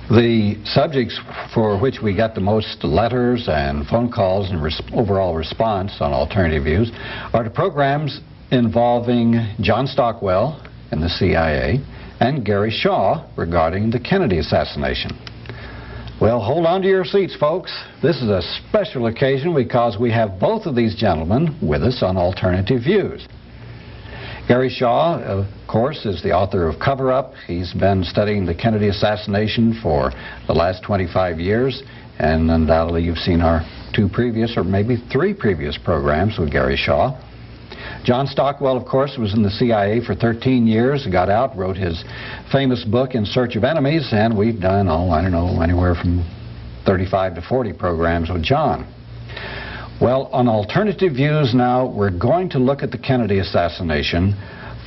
The subjects for which we got the most letters and phone calls and overall response on Alternative Views are the programs involving John Stockwell and the CIA and Gary Shaw regarding the Kennedy assassination. Well, hold on to your seats, folks. This is a special occasion because we have both of these gentlemen with us on Alternative Views. Gary Shaw, of course, is the author of Cover Up. He's been studying the Kennedy assassination for the last 25 years, and undoubtedly you've seen our 2 previous, or maybe 3 previous programs with Gary Shaw. John Stockwell, of course, was in the CIA for 13 years, got out, wrote his famous book, In Search of Enemies, and we've done, I don't know, anywhere from 35 to 40 programs with John. Well, on Alternative Views now, we're going to look at the Kennedy assassination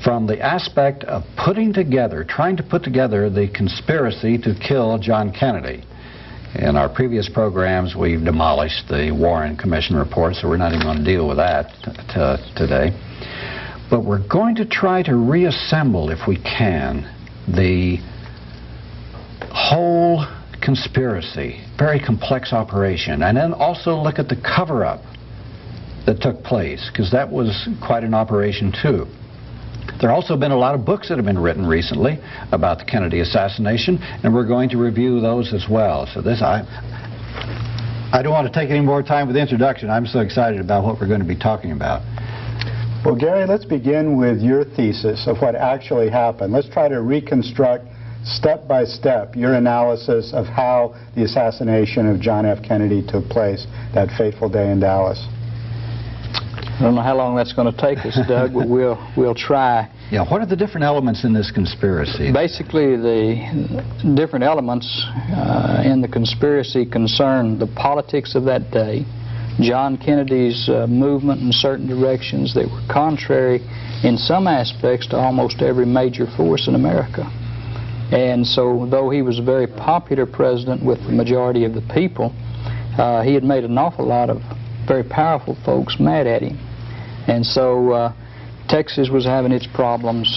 from the aspect of trying to put together the conspiracy to kill John Kennedy. In our previous programs, we've demolished the Warren Commission report, so we're not even going to deal with that today. But we're going to try to reassemble, if we can, the whole conspiracy, very complex operation, and then also look at the cover-up that took place, because that was quite an operation too. There have also been a lot of books that have been written recently about the Kennedy assassination, and we're going to review those as well. So this, I don't want to take any more time with the introduction. I'm so excited about what we're going to be talking about. Well, Gary, let's begin with your thesis of what actually happened. Let's try to reconstruct step by step your analysis of how the assassination of John F. Kennedy took place that fateful day in Dallas. I don't know how long that's going to take us, Doug, but we'll try. Yeah, what are the different elements in this conspiracy? Basically, the different elements in the conspiracy concern the politics of that day, John Kennedy's movement in certain directions that were contrary in some aspects to almost every major force in America. And so, though he was a very popular president with the majority of the people, he had made an awful lot of very powerful folks mad at him. And so Texas was having its problems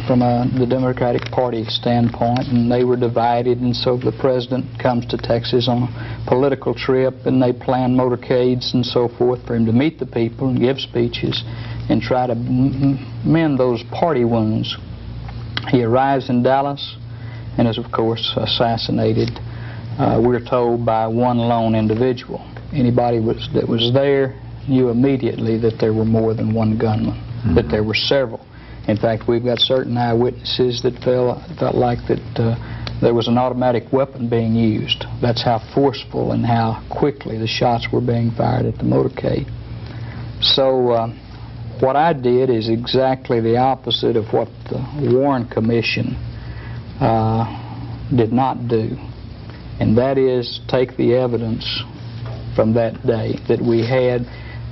from the Democratic Party standpoint, and they were divided, and so the president comes to Texas on a political trip, and they plan motorcades and so forth for him to meet the people and give speeches and try to mend those party wounds. He arrives in Dallas and is, of course, assassinated, we're told, by one lone individual. Anybody that was there knew immediately that there were more than one gunman, that there were several. In fact, we've got certain eyewitnesses that felt like that there was an automatic weapon being used. That's how forceful and how quickly the shots were being fired at the motorcade. So what I did is exactly the opposite of what the Warren Commission did not do, and that is take the evidence from that day that we had,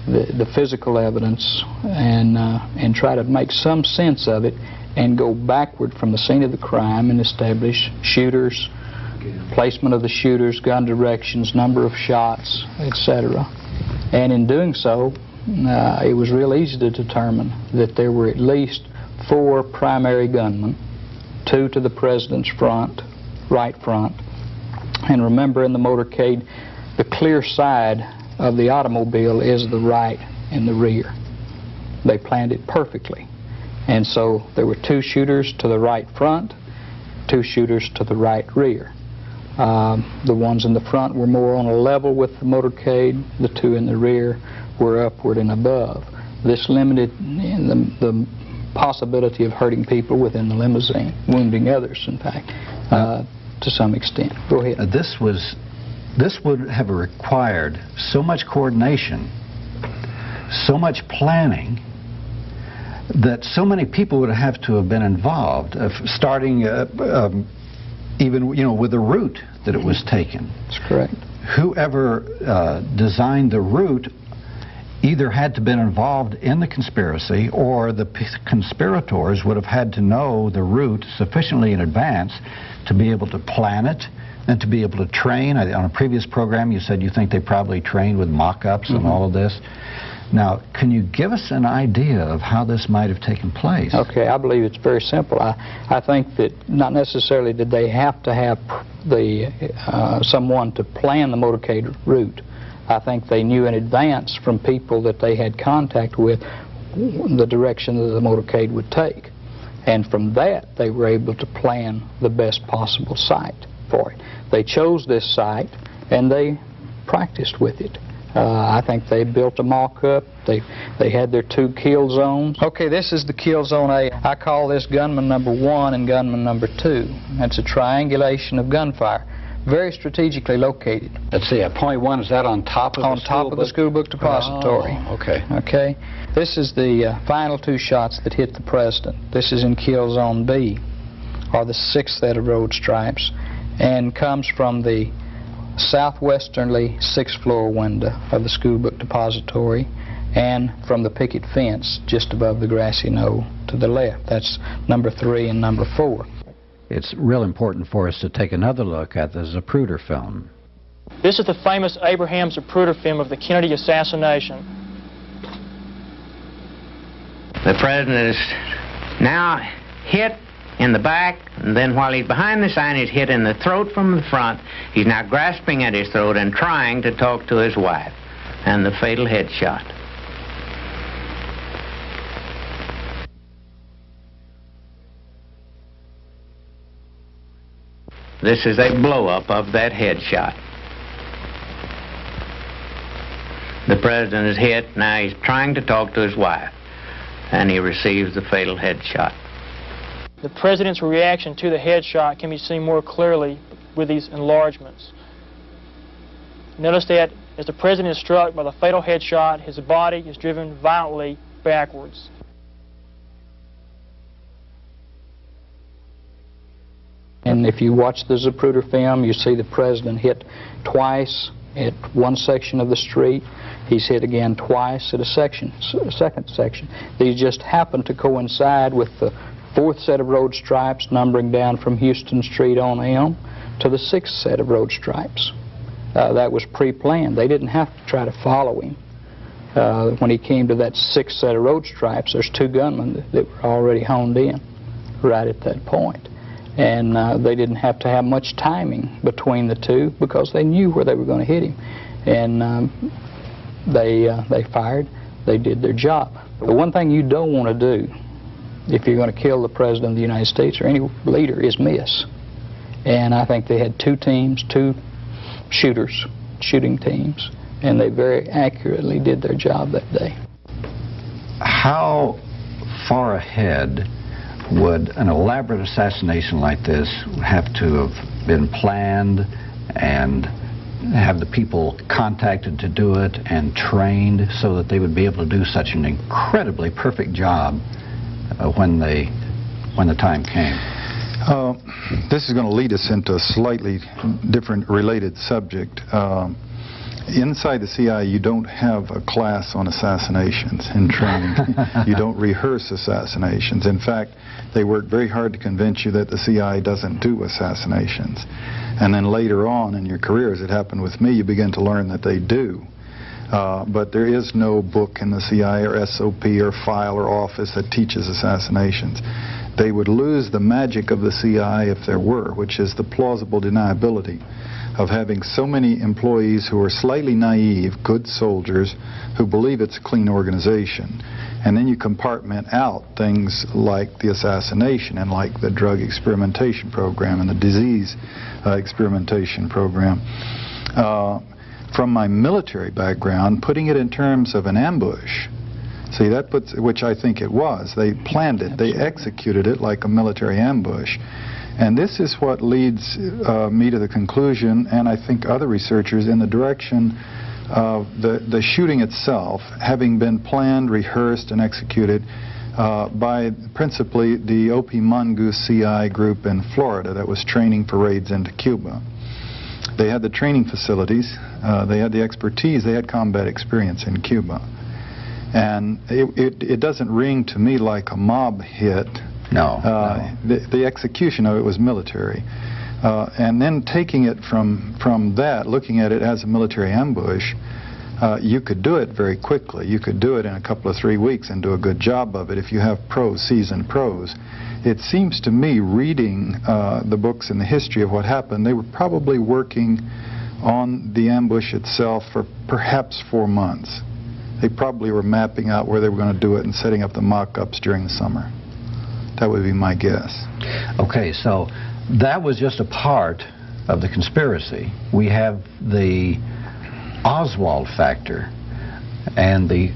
the physical evidence, and try to make some sense of it and go backward from the scene of the crime and establish shooters, placement of the shooters, gun directions, number of shots, etc. And in doing so, it was real easy to determine that there were at least 4 primary gunmen, 2 to the president's front, right front. And remember, in the motorcade, the clear side of the automobile is the right and the rear. They planned it perfectly. And so there were 2 shooters to the right front, 2 shooters to the right rear. The ones in the front were more on a level with the motorcade. The 2 in the rear were upward and above. This limited the possibility of hurting people within the limousine, wounding others, in fact, to some extent. Go ahead. This would have required so much coordination, so much planning, that so many people would have to have been involved, starting even with the route that it was taken. That's correct. Whoever designed the route either had to been involved in the conspiracy, or the conspirators would have had to know the route sufficiently in advance to be able to plan it and to be able to train. On a previous program you said you think they probably trained with mock-ups and all of this. Now, can you give us an idea of how this might have taken place? Okay, I believe it's very simple. I think that not necessarily did they have to have someone to plan the motorcade route. I think they knew in advance from people that they had contact with the direction that the motorcade would take. And from that, they were able to plan the best possible site for it. They chose this site, and they practiced with it. I think they built a mock-up. They had their 2 kill zones. Okay, this is the kill zone A. I call this gunman number 1 and gunman number 2. That's a triangulation of gunfire, very strategically located. Let's see, point 1, is that on top of the school book depository? Oh, okay. Okay. This is the final 2 shots that hit the president. This is in kill zone B, or the 6th set of road stripes, and comes from the southwesternly 6th floor window of the school book depository and from the picket fence just above the grassy knoll to the left. That's number 3 and number 4. It's real important for us to take another look at the Zapruder film. This is the famous Abraham Zapruder film of the Kennedy assassination. The president is now hit in the back, and then while he's behind the sign, he's hit in the throat from the front. He's now grasping at his throat and trying to talk to his wife, and the fatal headshot. This is a blow-up of that headshot. The president is hit, now he's trying to talk to his wife, and he receives the fatal headshot. The president's reaction to the headshot can be seen more clearly with these enlargements. Notice that as the president is struck by the fatal headshot, his body is driven violently backwards. And if you watch the Zapruder film, you see the president hit twice at one section of the street. He's hit again twice at a second section. These just happen to coincide with the 4th set of road stripes numbering down from Houston Street on Elm to the 6th set of road stripes. That was pre-planned. They didn't have to try to follow him. When he came to that 6th set of road stripes, there's 2 gunmen that were already honed in right at that point. And they didn't have to have much timing between the 2 because they knew where they were going to hit him. And they fired. They did their job. The one thing you don't want to do if you're going to kill the President of the United States or any leader is miss. And I think they had 2 teams, 2 shooting teams, and they very accurately did their job that day. How far ahead would an elaborate assassination like this have to have been planned and have the people contacted to do it and trained so that they would be able to do such an incredibly perfect job when the time came? This is going to lead us into a slightly different related subject. Inside the CIA, you don't have a class on assassinations in training. You don't rehearse assassinations. In fact, they work very hard to convince you that the CIA doesn't do assassinations. And then later on in your career, as it happened with me, you begin to learn that they do. But there is no book in the CIA or SOP or file or office that teaches assassinations. They would lose the magic of the CIA if there were, which is the plausible deniability of having so many employees who are slightly naive, good soldiers, who believe it's a clean organization. And then you compartment out things like the assassination and like the drug experimentation program and the disease experimentation program. From my military background, putting it in terms of an ambush, see, that puts, which I think it was. They planned it. They executed it like a military ambush. And this is what leads me to the conclusion, and I think other researchers, in the direction of the shooting itself having been planned, rehearsed, and executed by principally the O.P. Mongoose CI group in Florida that was training for raids into Cuba. They had the training facilities, they had the expertise, they had combat experience in Cuba. And it doesn't ring to me like a mob hit. No. The execution of it was military. And then taking it from that, looking at it as a military ambush, you could do it very quickly. You could do it in a couple of 3 weeks and do a good job of it if you have pros, seasoned pros. It seems to me, reading the books and the history of what happened, they were probably working on the ambush itself for perhaps 4 months. They probably were mapping out where they were going to do it and setting up the mock-ups during the summer. That would be my guess. Okay, so that was just a part of the conspiracy. We have the Oswald factor and the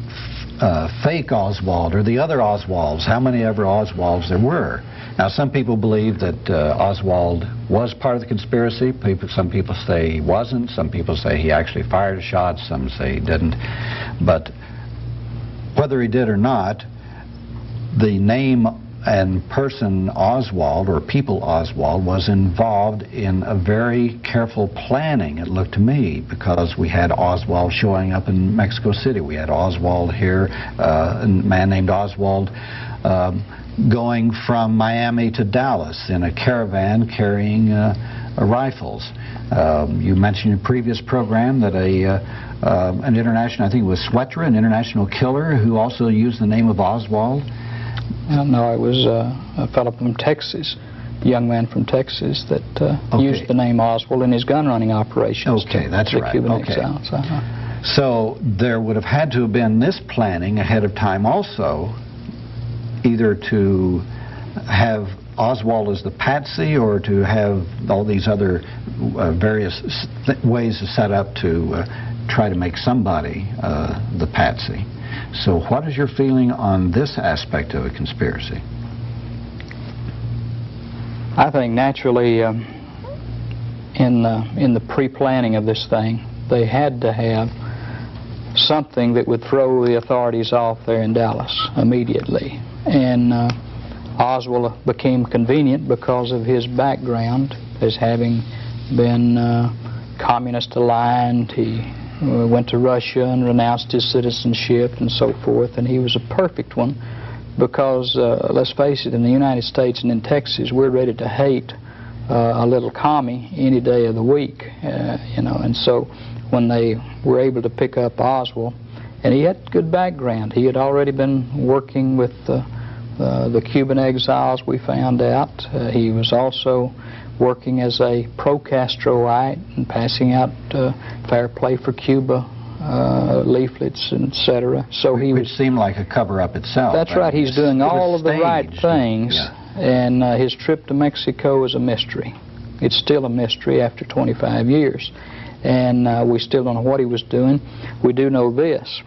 fake Oswald, or the other Oswalds, how many ever Oswalds there were. Now, some people believe that Oswald was part of the conspiracy. Some people say he wasn't. Some people say he actually fired a shot. Some say he didn't. But whether he did or not, the name and person Oswald, or people Oswald, was involved in a very careful planning, it looked to me, because we had Oswald showing up in Mexico City. We had Oswald here, a man named Oswald going from Miami to Dallas in a caravan carrying rifles. You mentioned in a previous program that an international, I think it was Swetra, an international killer, who also used the name of Oswald. No, it was a fellow from Texas, a young man from Texas that used the name Oswald in his gun running operations. Okay, that's right. Cuban Okay. exiles. So there would have had to have been this planning ahead of time also, either to have Oswald as the patsy or to have all these other various ways to set up to try to make somebody the patsy. So what is your feeling on this aspect of a conspiracy? I think naturally in the pre-planning of this thing, they had to have something that would throw the authorities off there in Dallas immediately. And Oswald became convenient because of his background as having been communist aligned. He went to Russia and renounced his citizenship and so forth, and he was a perfect one because, let's face it, in the United States and in Texas, we're ready to hate a little commie any day of the week, you know. And so when they were able to pick up Oswald, and he had good background. He had already been working with the Cuban exiles, we found out. He was also working as a pro-Castroite and passing out fair play for Cuba leaflets, etc. So he Which seemed like a cover-up itself. That's right. He's doing all of the right things, yeah. And his trip to Mexico is a mystery. It's still a mystery after 25 years. And we still don't know what he was doing. We do know this.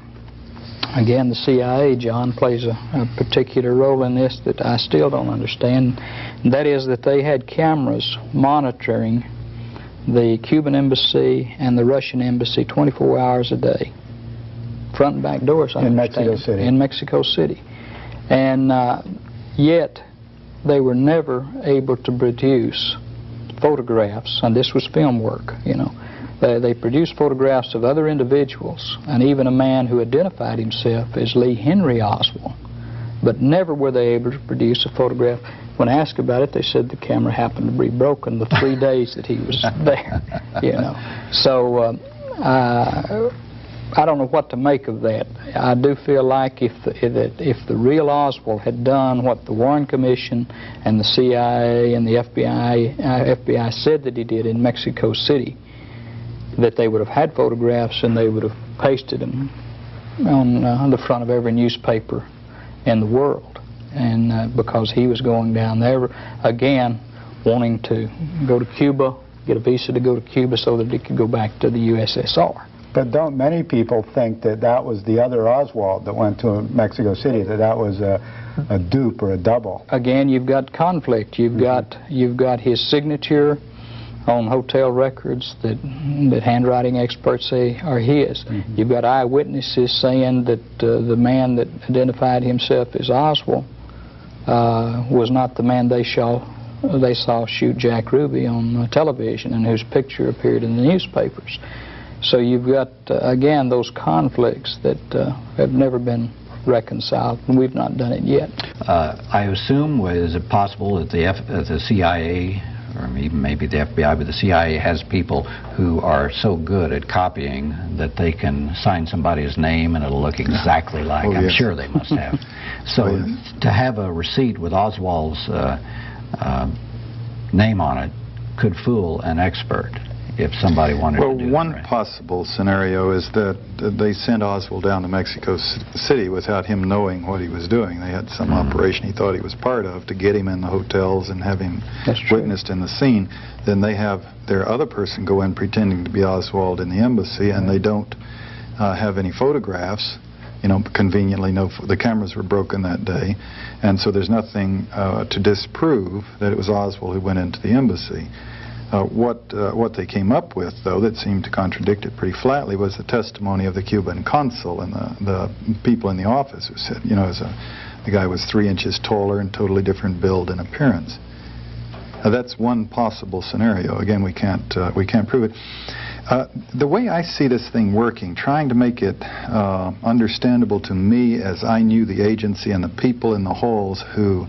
Again, the CIA, John, plays a particular role in this that I still don't understand. And that is that they had cameras monitoring the Cuban embassy and the Russian embassy 24 hours a day. Front and back doors, I understand. In Mexico City. In Mexico City. And yet, they were never able to produce photographs, and this was film work, you know. They produced photographs of other individuals, and even a man who identified himself as Lee Henry Oswald, but never were they able to produce a photograph. When asked about it, they said the camera happened to be broken the 3 days that he was there, you know. So I don't know what to make of that. I do feel like if the real Oswald had done what the Warren Commission and the CIA and the FBI said that he did in Mexico City, that they would have had photographs and they would have pasted them on the front of every newspaper in the world. And because he was going down there, again, wanting to go to Cuba, get a visa to go to Cuba so that he could go back to the USSR. But don't many people think that that was the other Oswald that went to Mexico City, that was a dupe or a double? Again, you've got conflict. You've got his signature on hotel records that handwriting experts say are his. You've got eyewitnesses saying that the man that identified himself as Oswald was not the man they saw shoot Jack Ruby on television and whose picture appeared in the newspapers. So you've got, again, those conflicts that have never been reconciled, and we've not done it yet. I assume, is it possible that the CIA or even maybe the FBI, but the CIA has people who are so good at copying that they can sign somebody's name and it'll look exactly like. I'm sure they must have. So to have a receipt with Oswald's name on it could fool an expert if somebody wanted to do that. One possible scenario is that they sent Oswald down to Mexico City without him knowing what he was doing. They had some operation he thought he was part of to get him in the hotels and have him witnessed in the scene. Then they have their other person go in pretending to be Oswald in the embassy, and they don't have any photographs. You know, conveniently, the cameras were broken that day, and so there's nothing to disprove that it was Oswald who went into the embassy. What they came up with, though, that seemed to contradict it pretty flatly was the testimony of the Cuban consul and the people in the office who said, you know, the guy was 3 inches taller and totally different build and appearance. That's one possible scenario. Again, we can't prove it. The way I see this thing working, trying to make it understandable to me as I knew the agency and the people in the halls who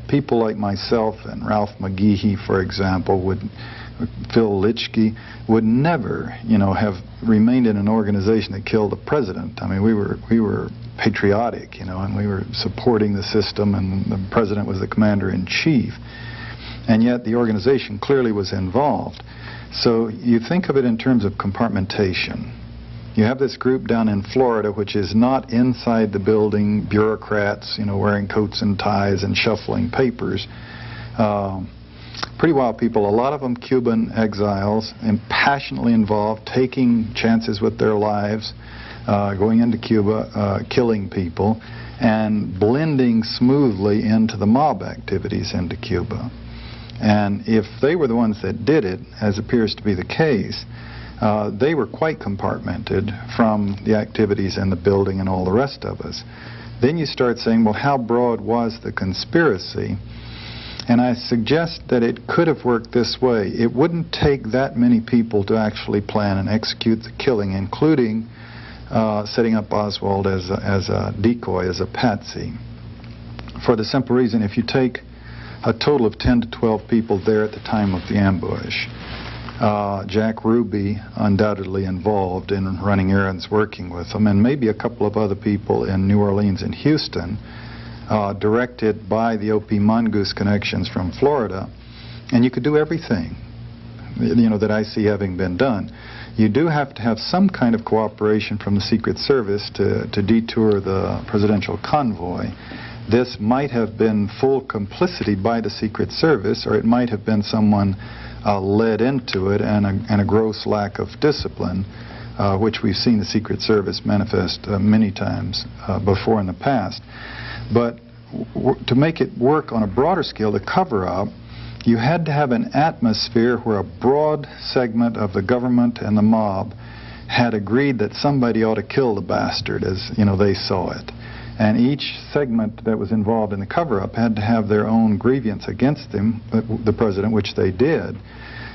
people like myself and Ralph McGehee, for example, Phil Litchke, would never, you know, have remained in an organization that killed the president. I mean, we were patriotic, you know, and we were supporting the system, and the president was the commander-in-chief. And yet the organization clearly was involved. So you think of it in terms of compartmentation. You have this group down in Florida, which is not inside the building, bureaucrats, you know, wearing coats and ties and shuffling papers. Pretty wild people, a lot of them Cuban exiles, and passionately involved, taking chances with their lives, going into Cuba, killing people, and blending smoothly into the mob activities into Cuba. And if they were the ones that did it, as appears to be the case, they were quite compartmented from the activities in the building and all the rest of us. Then you start saying, well, how broad was the conspiracy? And I suggest that it could have worked this way. It wouldn't take that many people to actually plan and execute the killing, including setting up Oswald as a decoy, as a patsy. For the simple reason, if you take a total of 10 to 12 people there at the time of the ambush, Jack Ruby undoubtedly involved in running errands, working with them, and maybe a couple of other people in New Orleans and Houston, directed by the O.P. Mongoose connections from Florida, and you could do everything, you know, that I see having been done. You do have to have some kind of cooperation from the Secret Service to detour the presidential convoy. This might have been full complicity by the Secret Service, or it might have been someone led into it, and a gross lack of discipline, which we've seen the Secret Service manifest many times before in the past. But to make it work on a broader scale, the cover-up, you had to have an atmosphere where a broad segment of the government and the mob had agreed that somebody ought to kill the bastard, as you know, they saw it. And each segment that was involved in the cover-up had to have their own grievance against him, the president, which they did.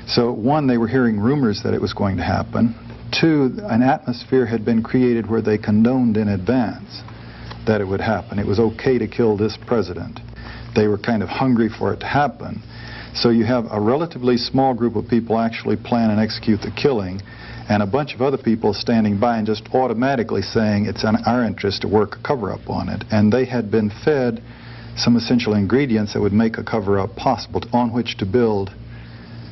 So, one, they were hearing rumors that it was going to happen. Two, an atmosphere had been created where they condoned in advance that it would happen. It was okay to kill this president. They were kind of hungry for it to happen. So you have a relatively small group of people actually plan and execute the killing, and a bunch of other people standing by and just automatically saying it's in our interest to work a cover-up on it. And they had been fed some essential ingredients that would make a cover-up possible, on which to build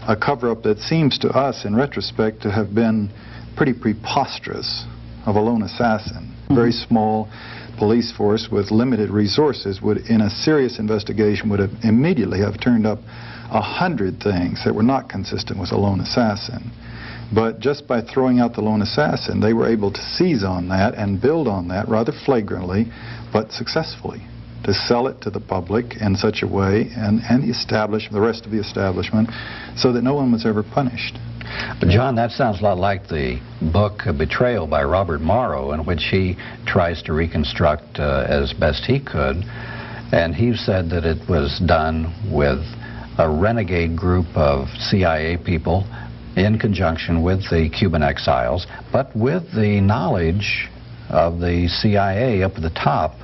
a cover-up that seems to us, in retrospect, to have been pretty preposterous, of a lone assassin. Very small police force with limited resources would, in a serious investigation, would have immediately have turned up 100 things that were not consistent with a lone assassin. But just by throwing out the lone assassin, they were able to seize on that and build on that rather flagrantly, but successfully, to sell it to the public in such a way, and the rest of the establishment, so that no one was ever punished. But John, that sounds a lot like the book Betrayal by Robert Morrow, in which he tries to reconstruct as best he could, and he said that it was done with a renegade group of CIA people in conjunction with the Cuban exiles, but with the knowledge of the CIA up at the top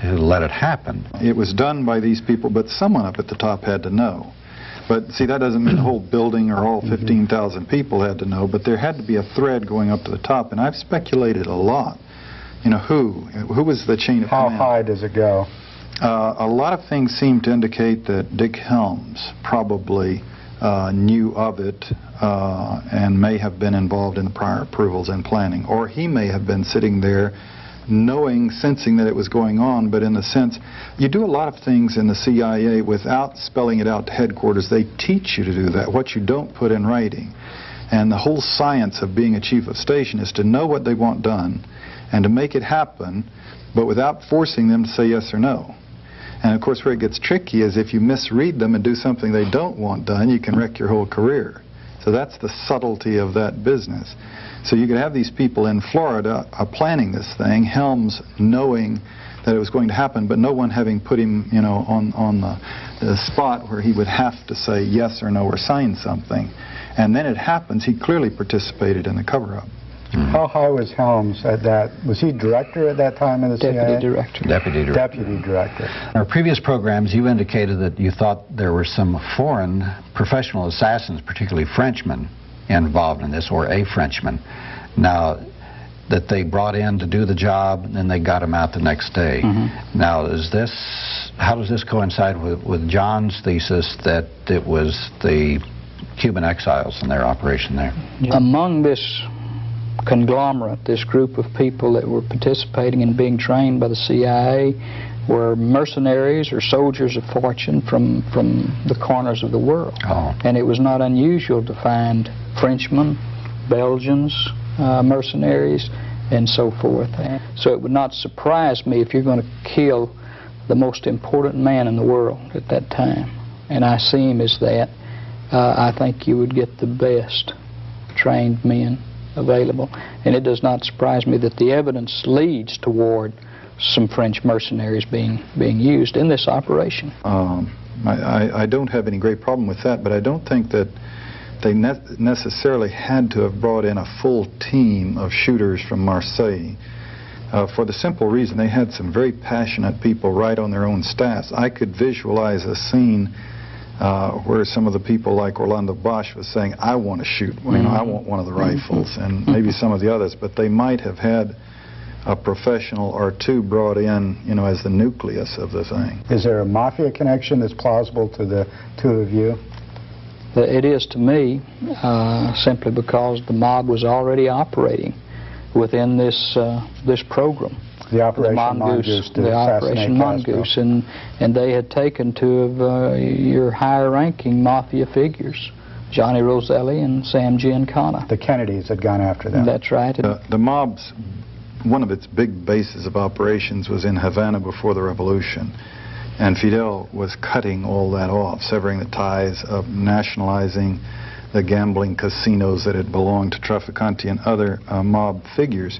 who let it happen. It was done by these people, but someone up at the top had to know. But see, that doesn't mean the whole building or all 15,000 people had to know, but there had to be a thread going up to the top, and I've speculated a lot. You know, who was the chain of command? How high does it go? A lot of things seem to indicate that Dick Helms probably knew of it and may have been involved in the prior approvals and planning, or he may have been sitting there knowing, sensing that it was going on, but in the sense, you do a lot of things in the CIA without spelling it out to headquarters. They teach you to do that, what you don't put in writing. And the whole science of being a chief of station is to know what they want done and to make it happen, but without forcing them to say yes or no. And of course, where it gets tricky is if you misread them and do something they don't want done, you can wreck your whole career. So that's the subtlety of that business. So you could have these people in Florida planning this thing, Helms knowing that it was going to happen, but no one having put him, you know, on the spot where he would have to say yes or no or sign something. And then it happens. He clearly participated in the cover-up. How high was Helms at that? Was he director at that time in the CIA? Deputy director. Deputy director. Deputy director. In our previous programs, you indicated that you thought there were some foreign professional assassins, particularly Frenchmen, involved in this, or a Frenchman. Now, that they brought in to do the job, and then they got him out the next day. Now, how does this coincide with John's thesis that it was the Cuban exiles and their operation there? Among this conglomerate, this group of people that were participating in being trained by the CIA were mercenaries or soldiers of fortune from the corners of the world. And it was not unusual to find Frenchmen, Belgians, mercenaries, and so forth. So it would not surprise me if you're going to kill the most important man in the world at that time, and I see him as that, I think you would get the best trained men available. And it does not surprise me that the evidence leads toward some French mercenaries being used in this operation. I don't have any great problem with that, but I don't think that they necessarily had to have brought in a full team of shooters from Marseille, for the simple reason they had some very passionate people right on their own staffs. I could visualize a scene where some of the people like Orlando Bosch was saying, I want to shoot, you know, I want one of the rifles, and maybe some of the others, but they might have had a professional or two brought in, you know, as the nucleus of the thing. Is there a mafia connection that's plausible to the two of you? It is to me, simply because the mob was already operating within this program. The Operation Mongoose. The Operation Mongoose, and they had taken two of your higher-ranking mafia figures, Johnny Roselli and Sam Giancana. The Kennedys had gone after them. That's right. The mob's, one of its big bases of operations was in Havana before the revolution. And Fidel was cutting all that off, severing the ties, of nationalizing the gambling casinos that had belonged to Trafficante and other mob figures.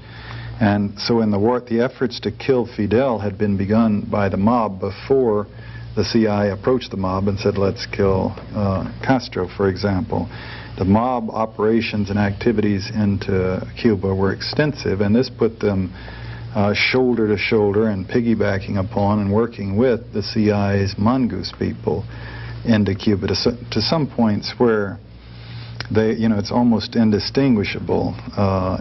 And so in the war, the efforts to kill Fidel had been begun by the mob before the CIA approached the mob and said, let's kill Castro, for example. The mob operations and activities into Cuba were extensive, and this put them shoulder to shoulder and piggybacking upon and working with the CIA's Mongoose people into Cuba to some points where they, you know, it's almost indistinguishable,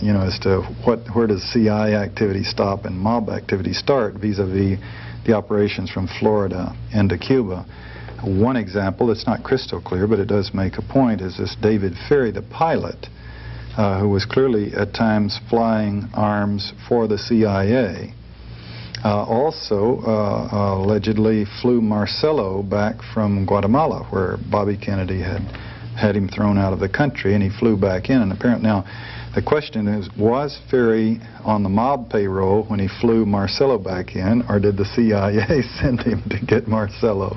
you know, as to where does CIA activity stop and mob activity start vis-a-vis the operations from Florida into Cuba. One example that's not crystal clear, but it does make a point, is this David Ferry, the pilot, who was clearly at times flying arms for the CIA. Also allegedly flew Marcelo back from Guatemala, where Bobby Kennedy had him thrown out of the country, and he flew back in. And apparently, now the question is, was Ferry on the mob payroll when he flew Marcelo back in, or did the CIA send him to get Marcelo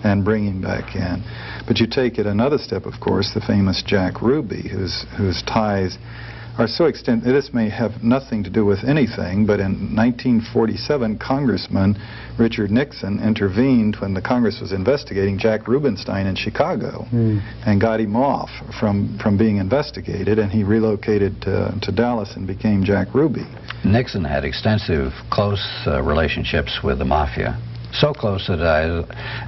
and bring him back in? But you take it another step, of course, the famous Jack Ruby, whose ties are so extensive. This may have nothing to do with anything, but in 1947, Congressman Richard Nixon intervened when the Congress was investigating Jack Rubenstein in Chicago and got him off from being investigated, and he relocated to Dallas and became Jack Ruby. Nixon had extensive, close relationships with the mafia. so close that,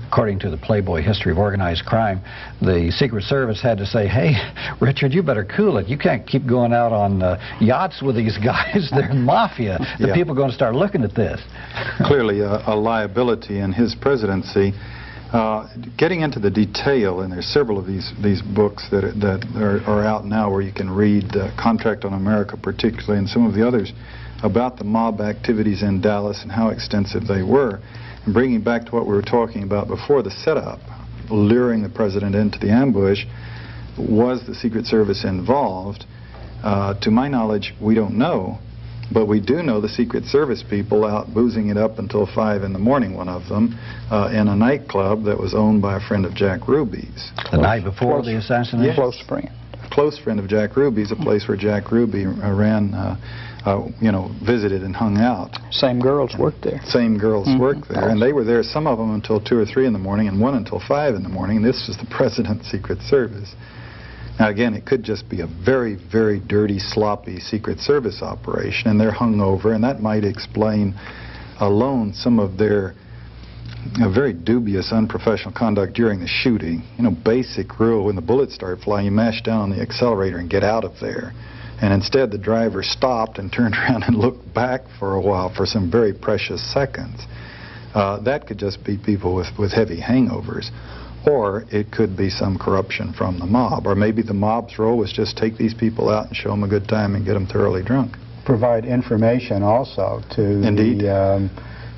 according to the Playboy History of Organized Crime, the Secret Service had to say, hey, Richard, you better cool it. You can't keep going out on yachts with these guys. They're in mafia. The people are going to start looking at this. Clearly a liability in his presidency. Getting into the detail, and there's several of these books that are out now where you can read Contract on America particularly, and some of the others about the mob activities in Dallas and how extensive they were. And bringing back to what we were talking about before, the setup, luring the president into the ambush, was the Secret Service involved? To my knowledge, we don't know. But we do know the Secret Service people out boozing it up until 5 in the morning, one of them, in a nightclub that was owned by a friend of Jack Ruby's. The night before the assassination? Yes. Close friend. Close friend of Jack Ruby's, a place where Jack Ruby ran, visited and hung out. Same girls worked there. Same girls worked there. And they were there, some of them until 2 or 3 in the morning, and one until 5 in the morning. And this was the President's Secret Service. Now, again, it could just be a very, very dirty, sloppy Secret Service operation, and they're hung over, and that might explain alone some of their very dubious, unprofessional conduct during the shooting. You know, basic rule, when the bullets start flying, you mash down on the accelerator and get out of there. And instead, the driver stopped and turned around and looked back for a while for some very precious seconds. That could just be people with heavy hangovers. Or it could be some corruption from the mob. Or maybe the mob's role was just take these people out and show them a good time and get them thoroughly drunk. Provide information also to the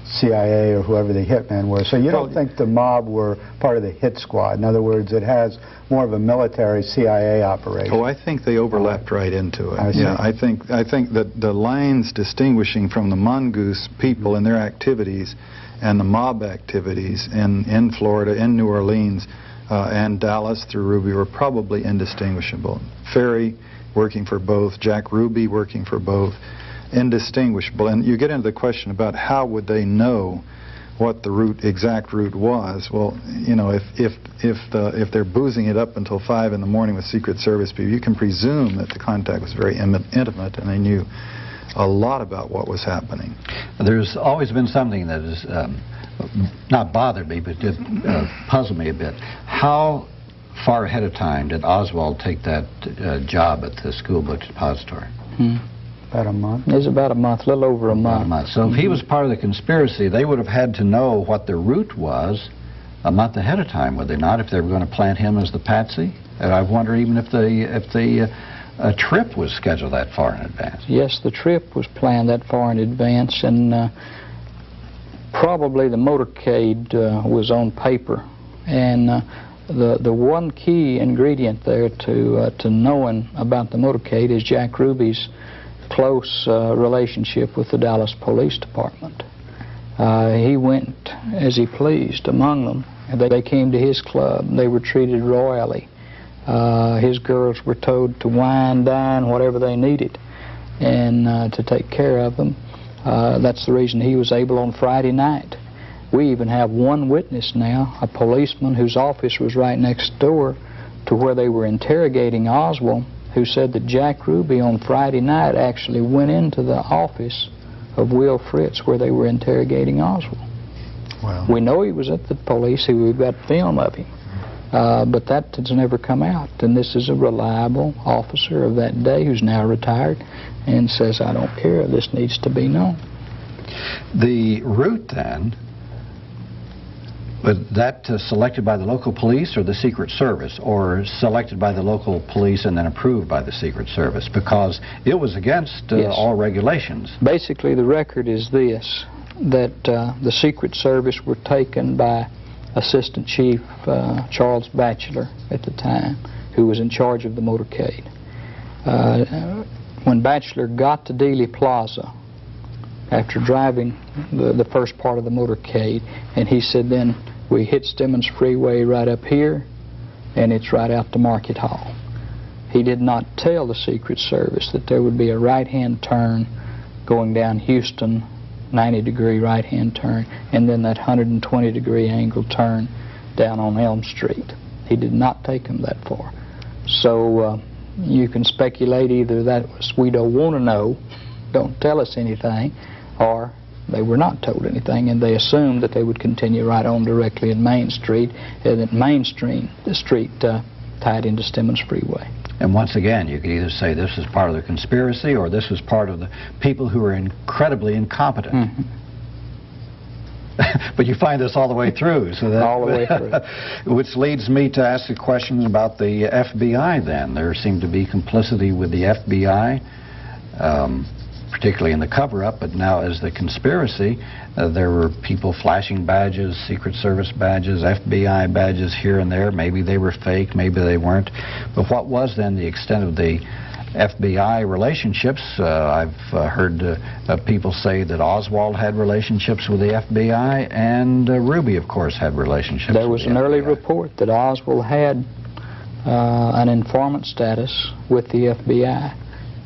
CIA or whoever the hitmen were. So you don't think the mob were part of the hit squad? In other words, it has more of a military CIA operation. Oh, I think they overlapped right into it. I see. Yeah, I think that the lines distinguishing from the mongoose people and their activities and the mob activities in Florida, in New Orleans, and Dallas through Ruby were probably indistinguishable. Ferry working for both, Jack Ruby working for both, indistinguishable. And you get into the question about how would they know what the exact route was. Well, you know, if they're boozing it up until 5 in the morning with Secret Service people, you can presume that the contact was very intimate and they knew a lot about what was happening. There's always been something that has not bothered me, but did puzzle me a bit. How far ahead of time did Oswald take that job at the school book depository? About a month? It was about a month, a little over a month. About a month. So if he was part of the conspiracy, they would have had to know what the route was a month ahead of time, would they not, if they were going to plant him as the patsy? And I wonder even if the trip was scheduled that far in advance. Yes, the trip was planned that far in advance, and probably the motorcade was on paper. And the one key ingredient there to knowing about the motorcade is Jack Ruby's close relationship with the Dallas Police Department. He went as he pleased among them. They came to his club. They were treated royally. His girls were told to wine, dine, whatever they needed, and to take care of them. That's the reason he was able on Friday night. We even have one witness now, a policeman whose office was right next door to where they were interrogating Oswald, who said that Jack Ruby on Friday night actually went into the office of Will Fritz where they were interrogating Oswald. Wow. We know he was at the police. We've got film of him. But that has never come out. And this is a reliable officer of that day who's now retired and says, I don't care, this needs to be known. The route then, was that selected by the local police or the Secret Service, or selected by the local police and then approved by the Secret Service? Because it was against all regulations. Basically, the record is this, that the Secret Service were taken by Assistant Chief Charles Batchelor at the time, who was in charge of the motorcade. When Batchelor got to Dealey Plaza, after driving the first part of the motorcade, and he said, then we hit Stemmons Freeway right up here, and it's right out to Market Hall. He did not tell the Secret Service that there would be a right-hand turn going down Houston, 90-degree right-hand turn, and then that 120-degree angle turn down on Elm Street. He did not take him that far. So you can speculate either that was we don't want to know, don't tell us anything, or they were not told anything, and they assumed that they would continue right on directly in Main Street, and that Main Street, tied into Stemmons Freeway. And once again, you could either say this is part of the conspiracy or this was part of the people who were incredibly incompetent. Mm-hmm. But you find this all the way through. So that, all the way through. Which leads me to ask a question about the FBI then. There seemed to be complicity with the FBI, particularly in the cover-up, but now as the conspiracy, there were people flashing badges, Secret Service badges, FBI badges here and there. Maybe they were fake, maybe they weren't. But what was then the extent of the FBI relationships? I've heard people say that Oswald had relationships with the FBI, and Ruby, of course, had relationships with the FBI. There was an early report that Oswald had an informant status with the FBI.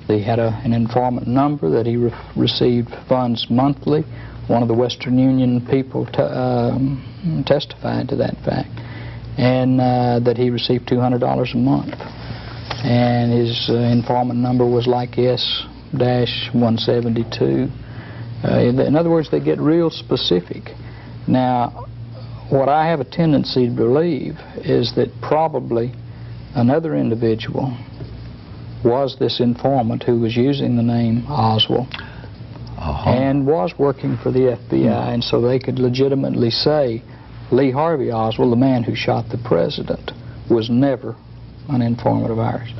They had an informant number that he received funds monthly. One of the Western Union people testified to that fact, and that he received $200 a month. And his informant number was like S-172. In other words, they get real specific. Now, what I have a tendency to believe is that probably another individual was this informant who was using the name Oswald and was working for the FBI, and so they could legitimately say Lee Harvey Oswald, the man who shot the president, was never an informant of ours.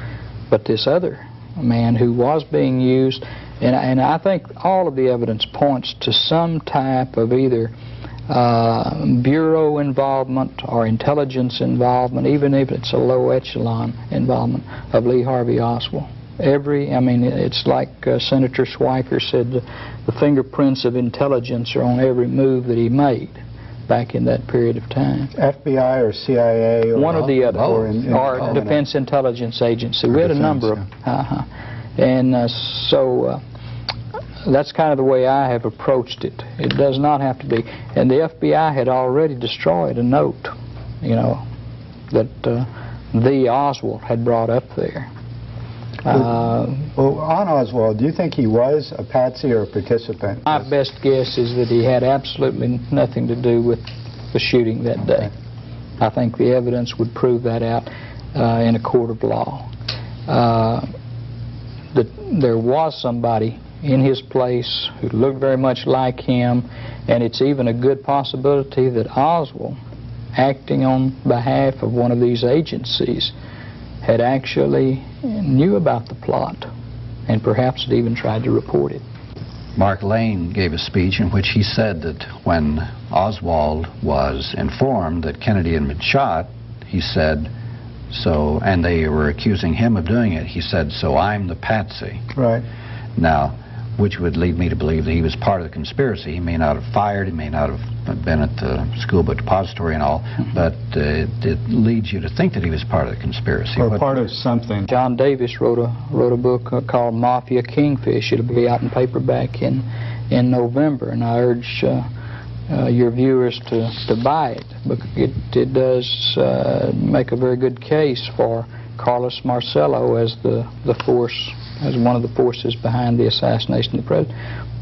But this other man who was being used, and I think all of the evidence points to some type of either bureau involvement or intelligence involvement, even if it's a low echelon involvement of Lee Harvey Oswald. It's like Senator Schweiker said, the fingerprints of intelligence are on every move that he made back in that period of time. FBI or CIA? Or one or the other, or Defense in Intelligence Agency. We had a number of, so that's kind of the way I have approached it. It does not have to be. And the FBI had already destroyed a note, that the Oswald had brought up there. Well, on Oswald, do you think he was a patsy or a participant? My best guess is that he had absolutely nothing to do with the shooting that day. I think the evidence would prove that out in a court of law. That there was somebody in his place who looked very much like him, and it's even a good possibility that Oswald, acting on behalf of one of these agencies, had actually knew about the plot and perhaps had even tried to report it. Mark Lane gave a speech in which he said that when Oswald was informed that Kennedy had been shot, he said, and they were accusing him of doing it, he said, "So I'm the patsy." Right. Now, which would lead me to believe that he was part of the conspiracy. He may not have fired, he may not have been at the school book depository and all, but it leads you to think that he was part of the conspiracy. Or part of something. John Davis wrote a book called Mafia Kingfish. It'll be out in paperback in November, and I urge your viewers to buy it. It does make a very good case for Carlos Marcello as the force, as one of the forces behind the assassination of the president.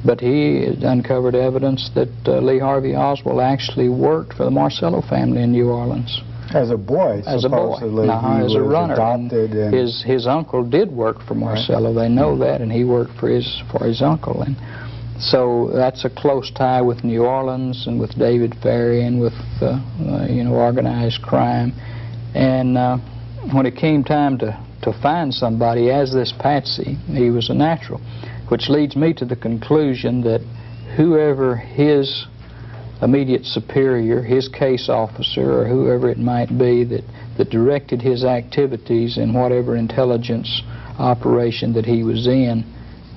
But he uncovered evidence that Lee Harvey Oswald actually worked for the Marcello family in New Orleans. As a boy, as a boy, as a runner. Adopted and his uncle did work for Marcello. Right. They know that, and he worked for his uncle. And so that's a close tie with New Orleans and with David Ferry and with organized crime. And when it came time to find somebody as this patsy, he was a natural, which leads me to the conclusion that whoever his immediate superior, his case officer, or whoever it might be that directed his activities in whatever intelligence operation that he was in,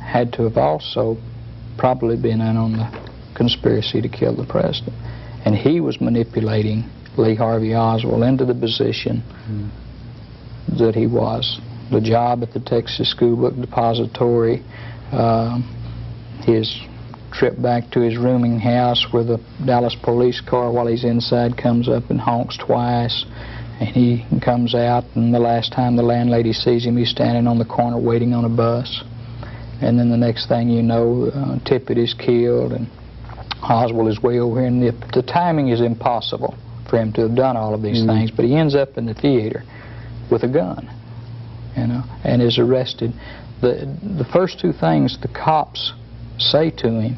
had to have also probably been in on the conspiracy to kill the president. And he was manipulating Lee Harvey Oswald into the position that he was. The job at the Texas School Book Depository, his trip back to his rooming house where the Dallas police car, while he's inside, comes up and honks twice, and he comes out, and the last time the landlady sees him, he's standing on the corner waiting on a bus. And then the next thing you know, Tippett is killed, and Oswald is way over here, and the timing is impossible for him to have done all of these things, but he ends up in the theater with a gun, you know, and is arrested. The first two things the cops say to him,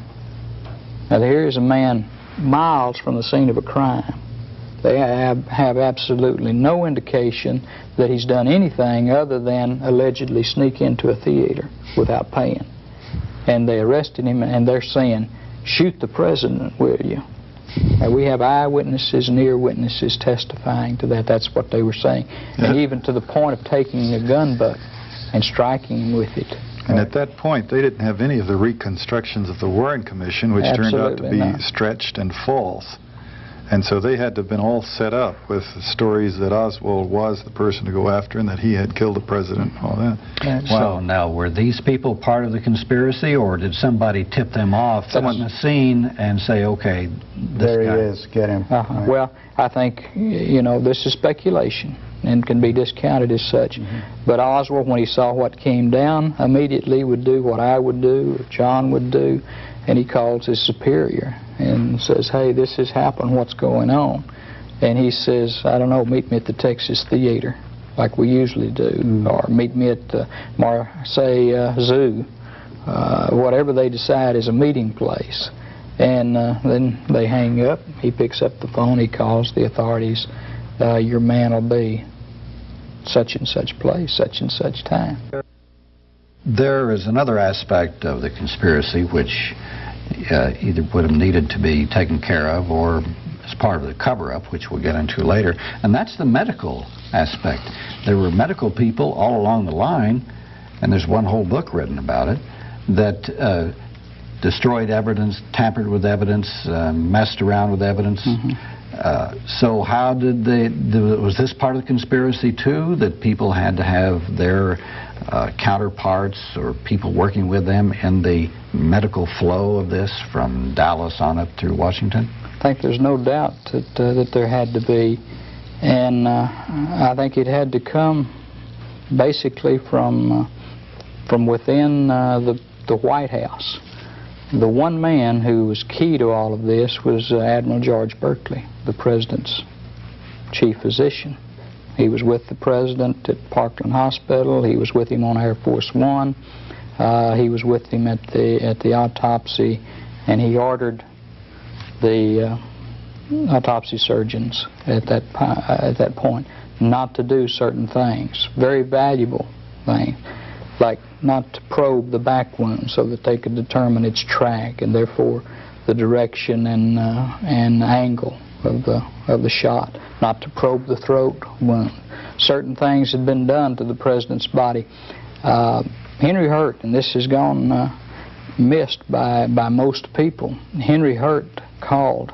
now here is a man miles from the scene of a crime. They have absolutely no indication that he's done anything other than allegedly sneak into a theater without paying. And they arrested him, and they're saying, shoot the president, will you? And we have eyewitnesses and ear witnesses testifying to that. That's what they were saying. And even to the point of taking a gun butt and striking him with it. And at that point, they didn't have any of the reconstructions of the Warren Commission, which turned out to be stretched and false. And so they had to have been all set up with stories that Oswald was the person to go after and that he had killed the president and all that. So now, were these people part of the conspiracy, or did somebody tip them off on the scene and say, okay, there he is, get him? Right. Well, I think, you know, this is speculation and can be discounted as such. But Oswald, when he saw what came down, immediately would do what I would do, or John would do, and he calls his superior and says, hey, this has happened, what's going on? And he says, I don't know, meet me at the Texas Theater, like we usually do, or meet me at the Marseille Zoo, whatever they decide is a meeting place. And then they hang up, he picks up the phone, he calls the authorities, your man will be such and such place, such and such time. There is another aspect of the conspiracy which either would have needed to be taken care of or as part of the cover-up, which we'll get into later, and that's the medical aspect. There were medical people all along the line, and there's one whole book written about it, that destroyed evidence, tampered with evidence, messed around with evidence. So how did was this part of the conspiracy too, that people had to have their counterparts or people working with them in the medical flow of this from Dallas on up through Washington? I think there's no doubt that there had to be, and I think it had to come basically from within the White House. The one man who was key to all of this was Admiral George Berkeley, the president's chief physician. He was with the president at Parkland Hospital. He was with him on Air Force One. He was with him at the autopsy, and he ordered the autopsy surgeons at that point not to do certain things, very valuable things, like not to probe the back wound so that they could determine its track and therefore the direction and angle of the shot, not to probe the throat wound. Certain things had been done to the president's body. Henry Hurt, and this has gone missed by most people, Henry Hurt called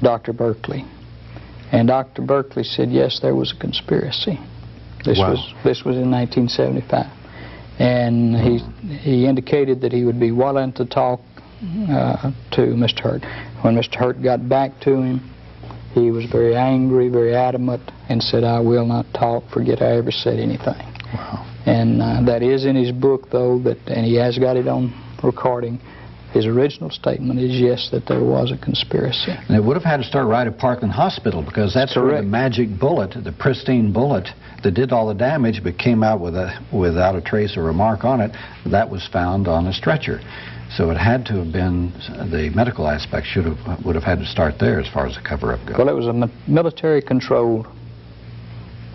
Dr. Berkeley, and Dr. Berkeley said, yes, there was a conspiracy. This was in 1975. And he indicated that he would be willing to talk to Mr. Hurt. When Mr. Hurt got back to him, he was very angry, very adamant, and said, I will not talk, forget I ever said anything. Wow. And that is in his book, though, and he has got it on recording. His original statement is, yes, that there was a conspiracy. And it would have had to start right at Parkland Hospital, because that's where the magic bullet, the pristine bullet that did all the damage but came out without a trace or remark on it, that was found on a stretcher. So it had to have been, the medical aspect would have had to start there as far as the cover-up goes. Well, it was a military-controlled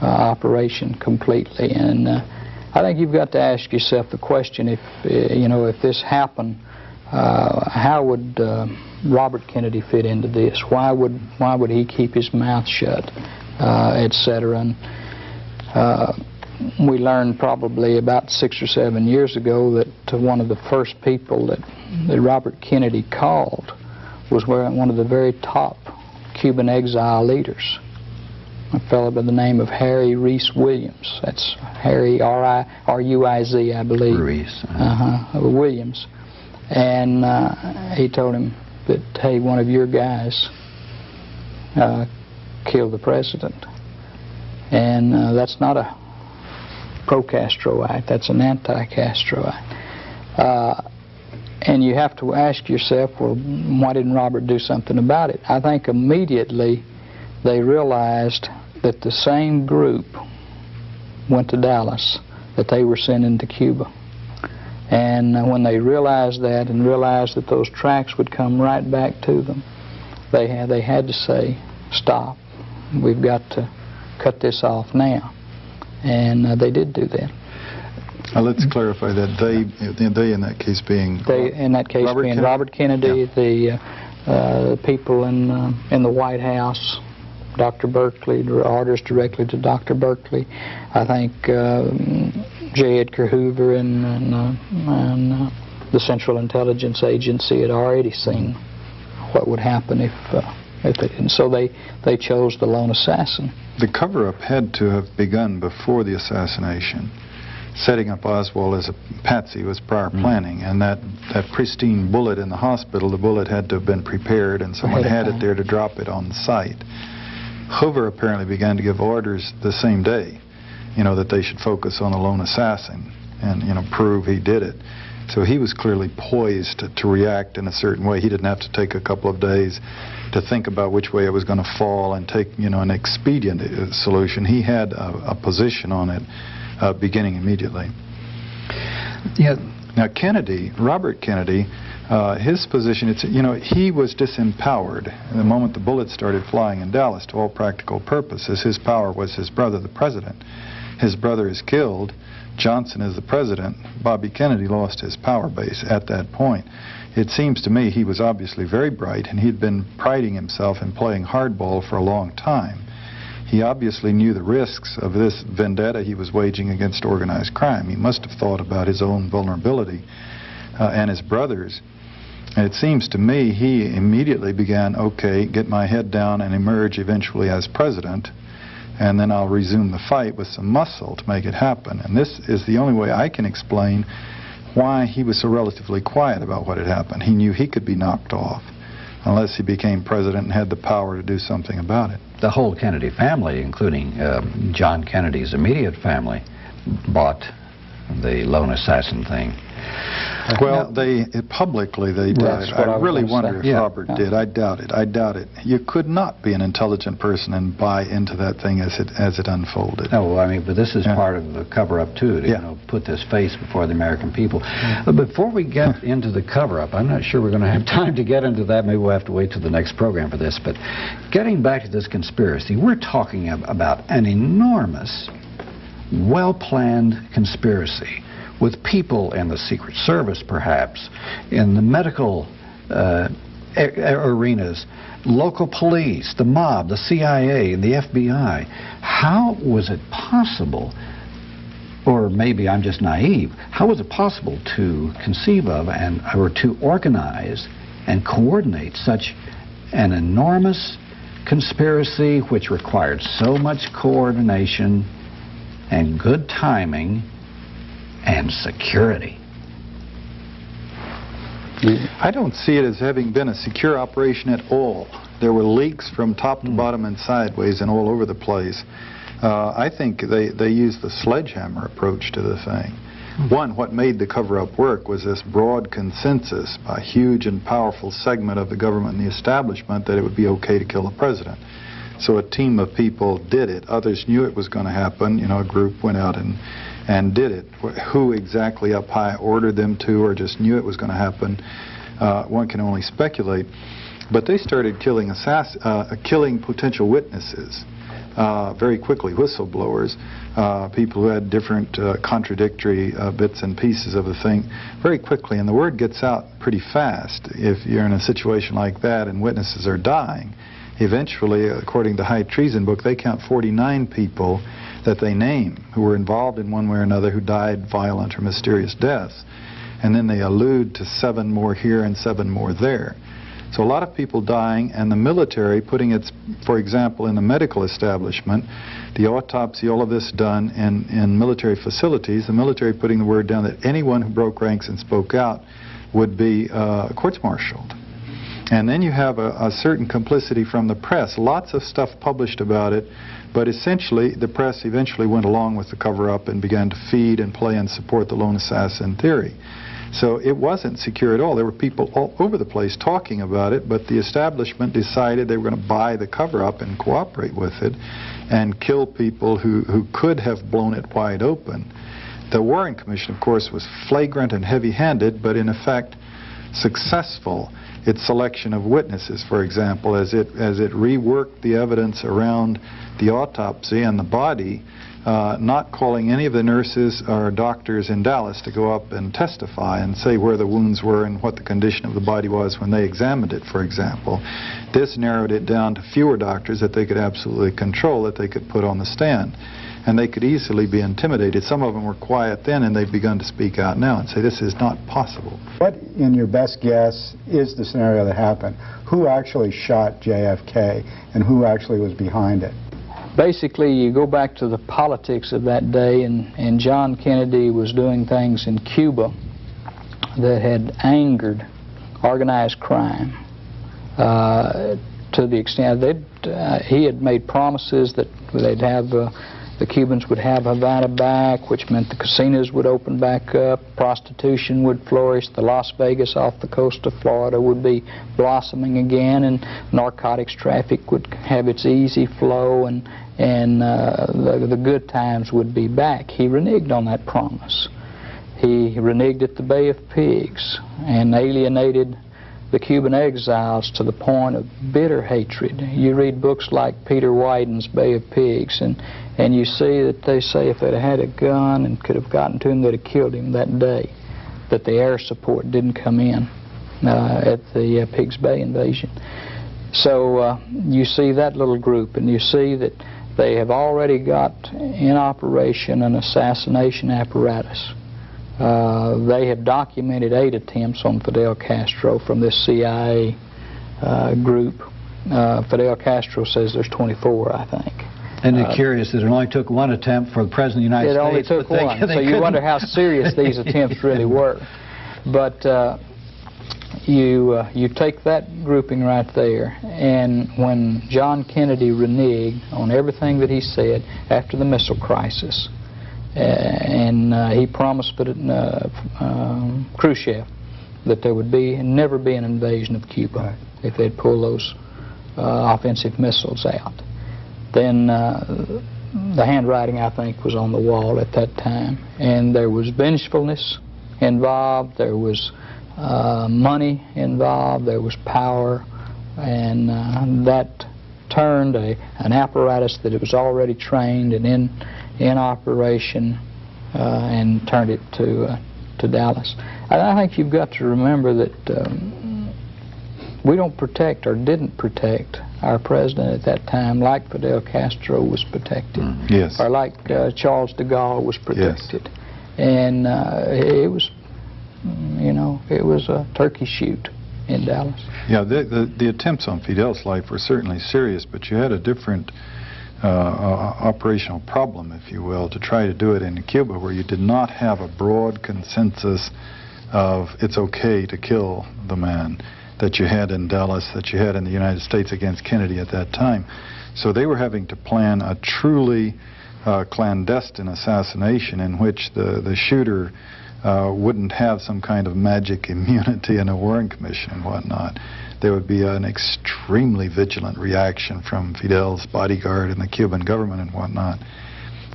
operation completely, and I think you've got to ask yourself the question: if this happened, how would Robert Kennedy fit into this? Why would he keep his mouth shut, etc.? And we learned probably about 6 or 7 years ago that one of the first people that Robert Kennedy called was one of the very top Cuban exile leaders, a fellow by the name of Harry Reese Williams. That's Harry, R-I-R-U-I-Z, I believe. Reese. Williams. And he told him that, hey, one of your guys killed the president. And that's not a pro-Castro act, that's an anti-Castro act. And you have to ask yourself, well, why didn't Robert do something about it? I think immediately they realized that the same group went to Dallas that they were sending to Cuba. And when they realized that and realized that those tracks would come right back to them, they had to say, stop. We've got to cut this off now. And they did do that. Let's clarify that. They in that case being... They, in that case, being Robert Kennedy, yeah. the people in the White House, Dr. Berkeley, orders directly to Dr. Berkeley. I think J. Edgar Hoover and the Central Intelligence Agency had already seen what would happen if they didn't. So they chose the lone assassin. The cover-up had to have begun before the assassination. Setting up Oswald as a patsy was prior planning, and that pristine bullet in the hospital, the bullet had to have been prepared, and someone had it there to drop it on the site. Hoover apparently began to give orders the same day, that they should focus on the lone assassin and, prove he did it. So he was clearly poised to react in a certain way. He didn't have to take a couple of days to think about which way it was going to fall and take, an expedient solution. He had a position on it beginning immediately. Yeah. Now Kennedy, Robert Kennedy, his position, he was disempowered the moment the bullets started flying in Dallas to all practical purposes. His power was his brother, the president. His brother is killed. Johnson is the president. Bobby Kennedy lost his power base at that point. It seems to me he was obviously very bright, and he'd been priding himself in playing hardball for a long time. He obviously knew the risks of this vendetta he was waging against organized crime. He must have thought about his own vulnerability and his brother's. And it seems to me he immediately began, okay, get my head down and emerge eventually as president, and then I'll resume the fight with some muscle to make it happen. And this is the only way I can explain why he was so relatively quiet about what had happened. He knew he could be knocked off unless he became president and had the power to do something about it. The whole Kennedy family, including John Kennedy's immediate family, bought the lone assassin thing. Well, publicly they did. I really wonder if Robert did. I doubt it. I doubt it. You could not be an intelligent person and buy into that thing as it unfolded. No, I mean, but this is part of the cover-up too, to put this face before the American people. But before we get into the cover-up, I'm not sure we're going to have time to get into that. Maybe we'll have to wait till the next program for this. But getting back to this conspiracy, we're talking about an enormous, well-planned conspiracy with people in the Secret Service, perhaps, in the medical arenas, local police, the mob, the CIA, the FBI. How was it possible, or maybe I'm just naive, how was it possible to conceive of or to organize and coordinate such an enormous conspiracy which required so much coordination and good timing and security? I don't see it as having been a secure operation at all. There were leaks from top to bottom and sideways and all over the place. I think they used the sledgehammer approach to the thing. One, what made the cover-up work was this broad consensus by a huge and powerful segment of the government and the establishment that it would be okay to kill the president. So a team of people did it. Others knew it was going to happen. A group went out and did it. Who exactly up high ordered them to or just knew it was going to happen, one can only speculate. But they started killing potential witnesses very quickly, whistleblowers, people who had different contradictory bits and pieces of the thing very quickly. And the word gets out pretty fast if you're in a situation like that and witnesses are dying. Eventually, according to the High Treason book, they count 49 people that they name who were involved in one way or another who died violent or mysterious deaths. And then they allude to 7 more here and 7 more there. So a lot of people dying, and the military putting its, for example, in the medical establishment, the autopsy, all of this done in military facilities, the military putting the word down that anyone who broke ranks and spoke out would be courts-martialed. And then you have a certain complicity from the press. Lots of stuff published about it, but essentially the press eventually went along with the cover-up and began to feed and play and support the lone assassin theory. So it wasn't secure at all. There were people all over the place talking about it, but the establishment decided they were going to buy the cover-up and cooperate with it and kill people who could have blown it wide open. The Warren Commission, of course, was flagrant and heavy-handed, but in effect successful. Its selection of witnesses, for example, as it reworked the evidence around the autopsy and the body, not calling any of the nurses or doctors in Dallas to go up and testify and say where the wounds were and what the condition of the body was when they examined it, for example. This narrowed it down to fewer doctors that they could absolutely control, that they could put on the stand. And they could easily be intimidated. Some of them were quiet then, and they've begun to speak out now and say this is not possible. What, in your best guess, is the scenario that happened? Who actually shot JFK, and who actually was behind it? Basically, you go back to the politics of that day, and John Kennedy was doing things in Cuba that had angered organized crime to the extent that he had made promises that they'd have the Cubans would have Havana back, which meant the casinos would open back up, prostitution would flourish, the Las Vegas off the coast of Florida would be blossoming again, and narcotics traffic would have its easy flow, and the good times would be back. He reneged on that promise. He reneged at the Bay of Pigs and alienated the Cuban exiles to the point of bitter hatred. You read books like Peter Wyden's Bay of Pigs, and you see that they say if they'd had a gun and could have gotten to him, they'd have killed him that day, that the air support didn't come in at the Pigs Bay invasion. So you see that little group, and you see that they have already got in operation an assassination apparatus. They have documented 8 attempts on Fidel Castro from this CIA group. Fidel Castro says there's 24, I think. And they're curious that it only took one attempt for the President of the United States. It only took one, so you wonder how serious these attempts really were. But you take that grouping right there, and when John Kennedy reneged on everything that he said after the missile crisis, and he promised Khrushchev that there would never be an invasion of Cuba if they'd pull those offensive missiles out. Then the handwriting, I think, was on the wall at that time, and there was vengefulness involved, there was money involved, there was power, and that turned an apparatus that it was already trained and in operation and turned it to Dallas. I think you've got to remember that we don't protect or didn't protect our president at that time like Fidel Castro was protected, yes, or like Charles de Gaulle was protected. Yes. And it was, you know, it was a turkey shoot in Dallas. Yeah, the attempts on Fidel's life were certainly serious, but you had a different operational problem, if you will, to try to do it in Cuba, where you did not have a broad consensus of it's okay to kill the man that you had in Dallas, that you had in the United States against Kennedy at that time. So they were having to plan a truly clandestine assassination in which the shooter wouldn't have some kind of magic immunity in a Warren Commission and whatnot. There would be an extremely vigilant reaction from Fidel's bodyguard and the Cuban government and whatnot.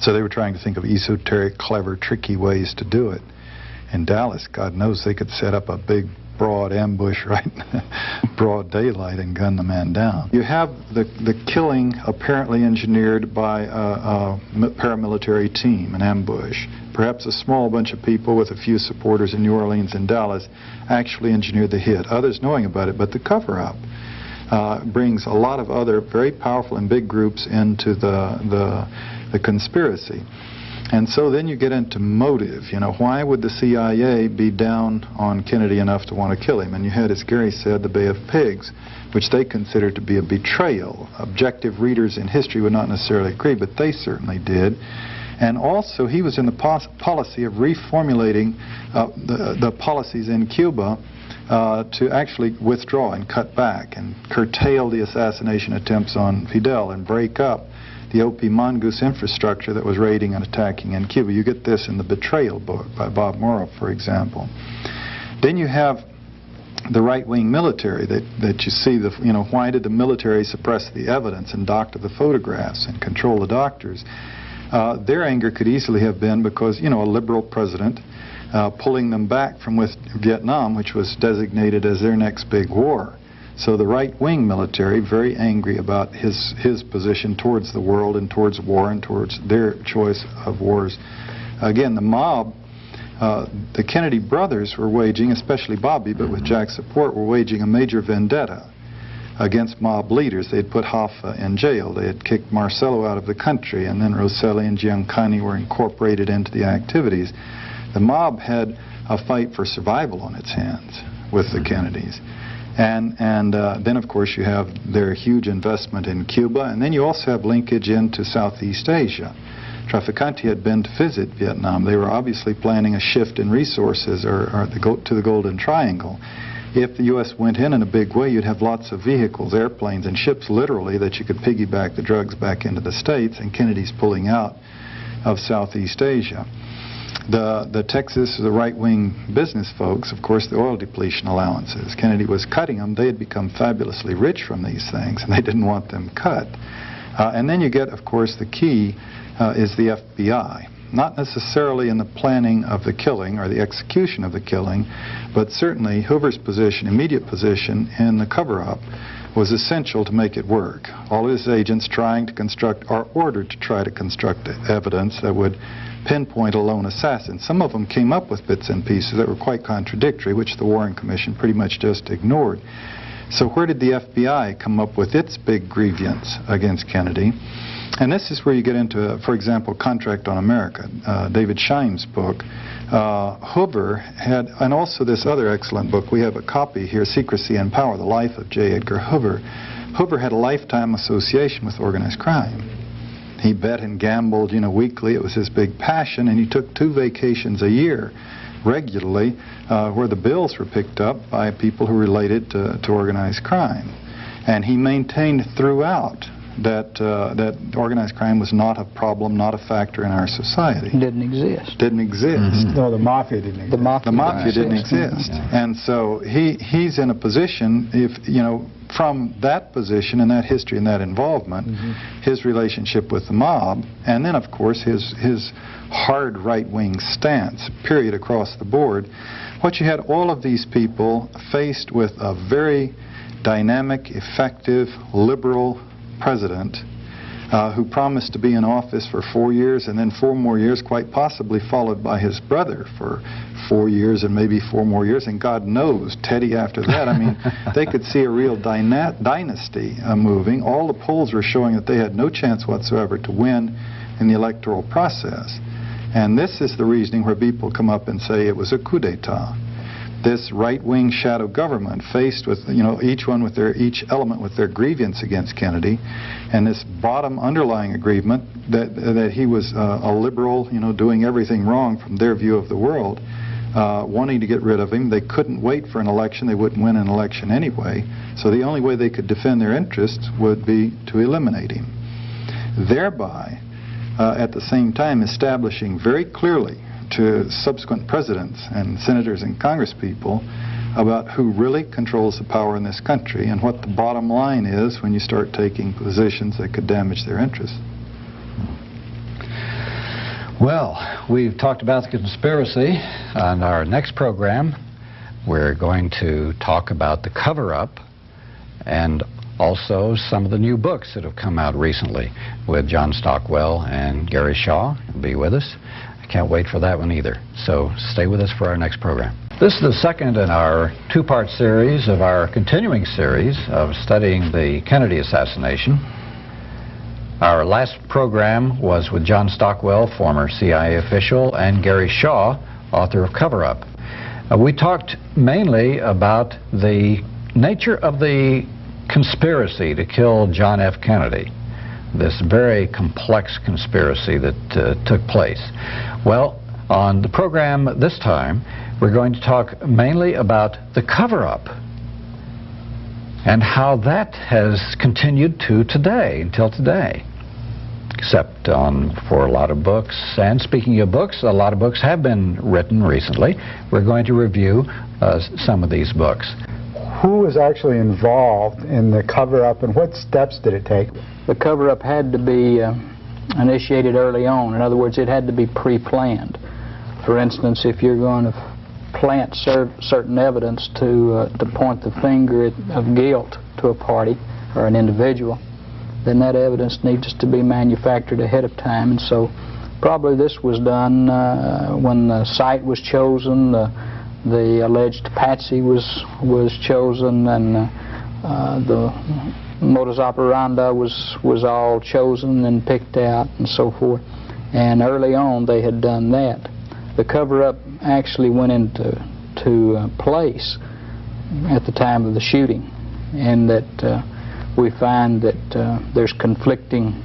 So they were trying to think of esoteric, clever, tricky ways to do it. In Dallas, God knows they could set up a big, broad ambush right in broad daylight and gun the man down. You have the killing apparently engineered by a paramilitary team, an ambush. Perhaps a small bunch of people with a few supporters in New Orleans and Dallas actually engineered the hit, others knowing about it, but the cover-up brings a lot of other very powerful and big groups into the conspiracy. And so then you get into motive. You know, why would the CIA be down on Kennedy enough to want to kill him? And you had, as Gary said, the Bay of Pigs, which they considered to be a betrayal. Objective readers in history would not necessarily agree, but they certainly did. And also, he was in the policy of reformulating the policies in Cuba to actually withdraw and cut back and curtail the assassination attempts on Fidel and break up the O.P. Mongoose infrastructure that was raiding and attacking in Cuba. You get this in the Betrayal book by Bob Morrow, for example. Then you have the right-wing military that you see. Why did the military suppress the evidence and doctor the photographs and control the doctors? Their anger could easily have been because, a liberal president pulling them back from Vietnam, which was designated as their next big war. So the right-wing military, very angry about his position towards the world and towards war and towards their choice of wars. Again, the mob, the Kennedy brothers were waging, especially Bobby, but with Jack's support, were waging a major vendetta against mob leaders. They had put Hoffa in jail. They had kicked Marcello out of the country, and then Rosselli and Giancani were incorporated into the activities. The mob had a fight for survival on its hands with the Kennedys. And then, of course, you have their huge investment in Cuba, and then you also have linkage into Southeast Asia. Trafficante had been to visit Vietnam. They were obviously planning a shift in resources to the Golden Triangle. If the U.S. went in a big way, you'd have lots of vehicles, airplanes, and ships, literally, that you could piggyback the drugs back into the States, and Kennedy's pulling out of Southeast Asia. The Texas, the right-wing business folks, of course, the oil depletion allowances. Kennedy was cutting them. They had become fabulously rich from these things, and they didn't want them cut. And then you get, of course, the key is the FBI. Not necessarily in the planning of the killing or the execution of the killing, but certainly Hoover's position, immediate position in the cover-up was essential to make it work. All of his agents trying to construct, or ordered to try to construct evidence that would pinpoint a lone assassin. Some of them came up with bits and pieces that were quite contradictory, which the Warren Commission pretty much just ignored. So where did the FBI come up with its big grievance against Kennedy? And this is where you get into, for example, Contract on America, David Scheim's book. Hoover had, and also this other excellent book, we have a copy here, Secrecy and Power, The Life of J. Edgar Hoover. Hoover had a lifetime association with organized crime. He bet and gambled, weekly. It was his big passion, and he took 2 vacations a year regularly where the bills were picked up by people who related to organized crime. And he maintained throughout that organized crime was not a problem, not a factor in our society. Didn't exist. Didn't exist. No, the mafia didn't exist. The mafia didn't exist. And so he's in a position, from that position and that history and that involvement, his relationship with the mob, and then, of course, his hard right-wing stance, period, across the board, what you had all of these people faced with a very dynamic, effective, liberal president who promised to be in office for 4 years and then 4 more years, quite possibly followed by his brother for 4 years and maybe 4 more years, and God knows, Teddy after that. I mean, they could see a real dynasty moving. All the polls were showing that they had no chance whatsoever to win in the electoral process. And this is the reasoning where people come up and say it was a coup d'etat. This right-wing shadow government faced with, each element with their grievance against Kennedy, and this bottom underlying agreement that he was a liberal, doing everything wrong from their view of the world, wanting to get rid of him. They couldn't wait for an election. They wouldn't win an election anyway. So the only way they could defend their interests would be to eliminate him, thereby at the same time establishing very clearly to subsequent presidents and senators and congresspeople about who really controls the power in this country and what the bottom line is when you start taking positions that could damage their interests. Well, we've talked about the conspiracy. On our next program, we're going to talk about the cover-up and also some of the new books that have come out recently with John Stockwell and Gary Shaw. Will be with us. Can't wait for that one either. So stay with us for our next program. This is the second in our 2-part series of our continuing series of studying the Kennedy assassination. Our last program was with John Stockwell, former CIA official, and Gary Shaw, author of Cover Up. We talked mainly about the nature of the conspiracy to kill John F. Kennedy, this very complex conspiracy that took place. Well, on the program this time, we're going to talk mainly about the cover-up and how that has continued to today, until today. except for a lot of books. And speaking of books, a lot of books have been written recently. We're going to review some of these books. Who was actually involved in the cover-up, and what steps did it take? The cover-up had to be initiated early on. In other words, it had to be pre-planned. For instance, if you're going to plant certain evidence to point the finger of guilt to a party or an individual, then that evidence needs to be manufactured ahead of time. And so probably this was done when the site was chosen, the alleged patsy was chosen, and the modus operandi was all chosen and picked out and so forth. And early on they had done that. The cover-up actually went into place at the time of the shooting, and that we find that there's conflicting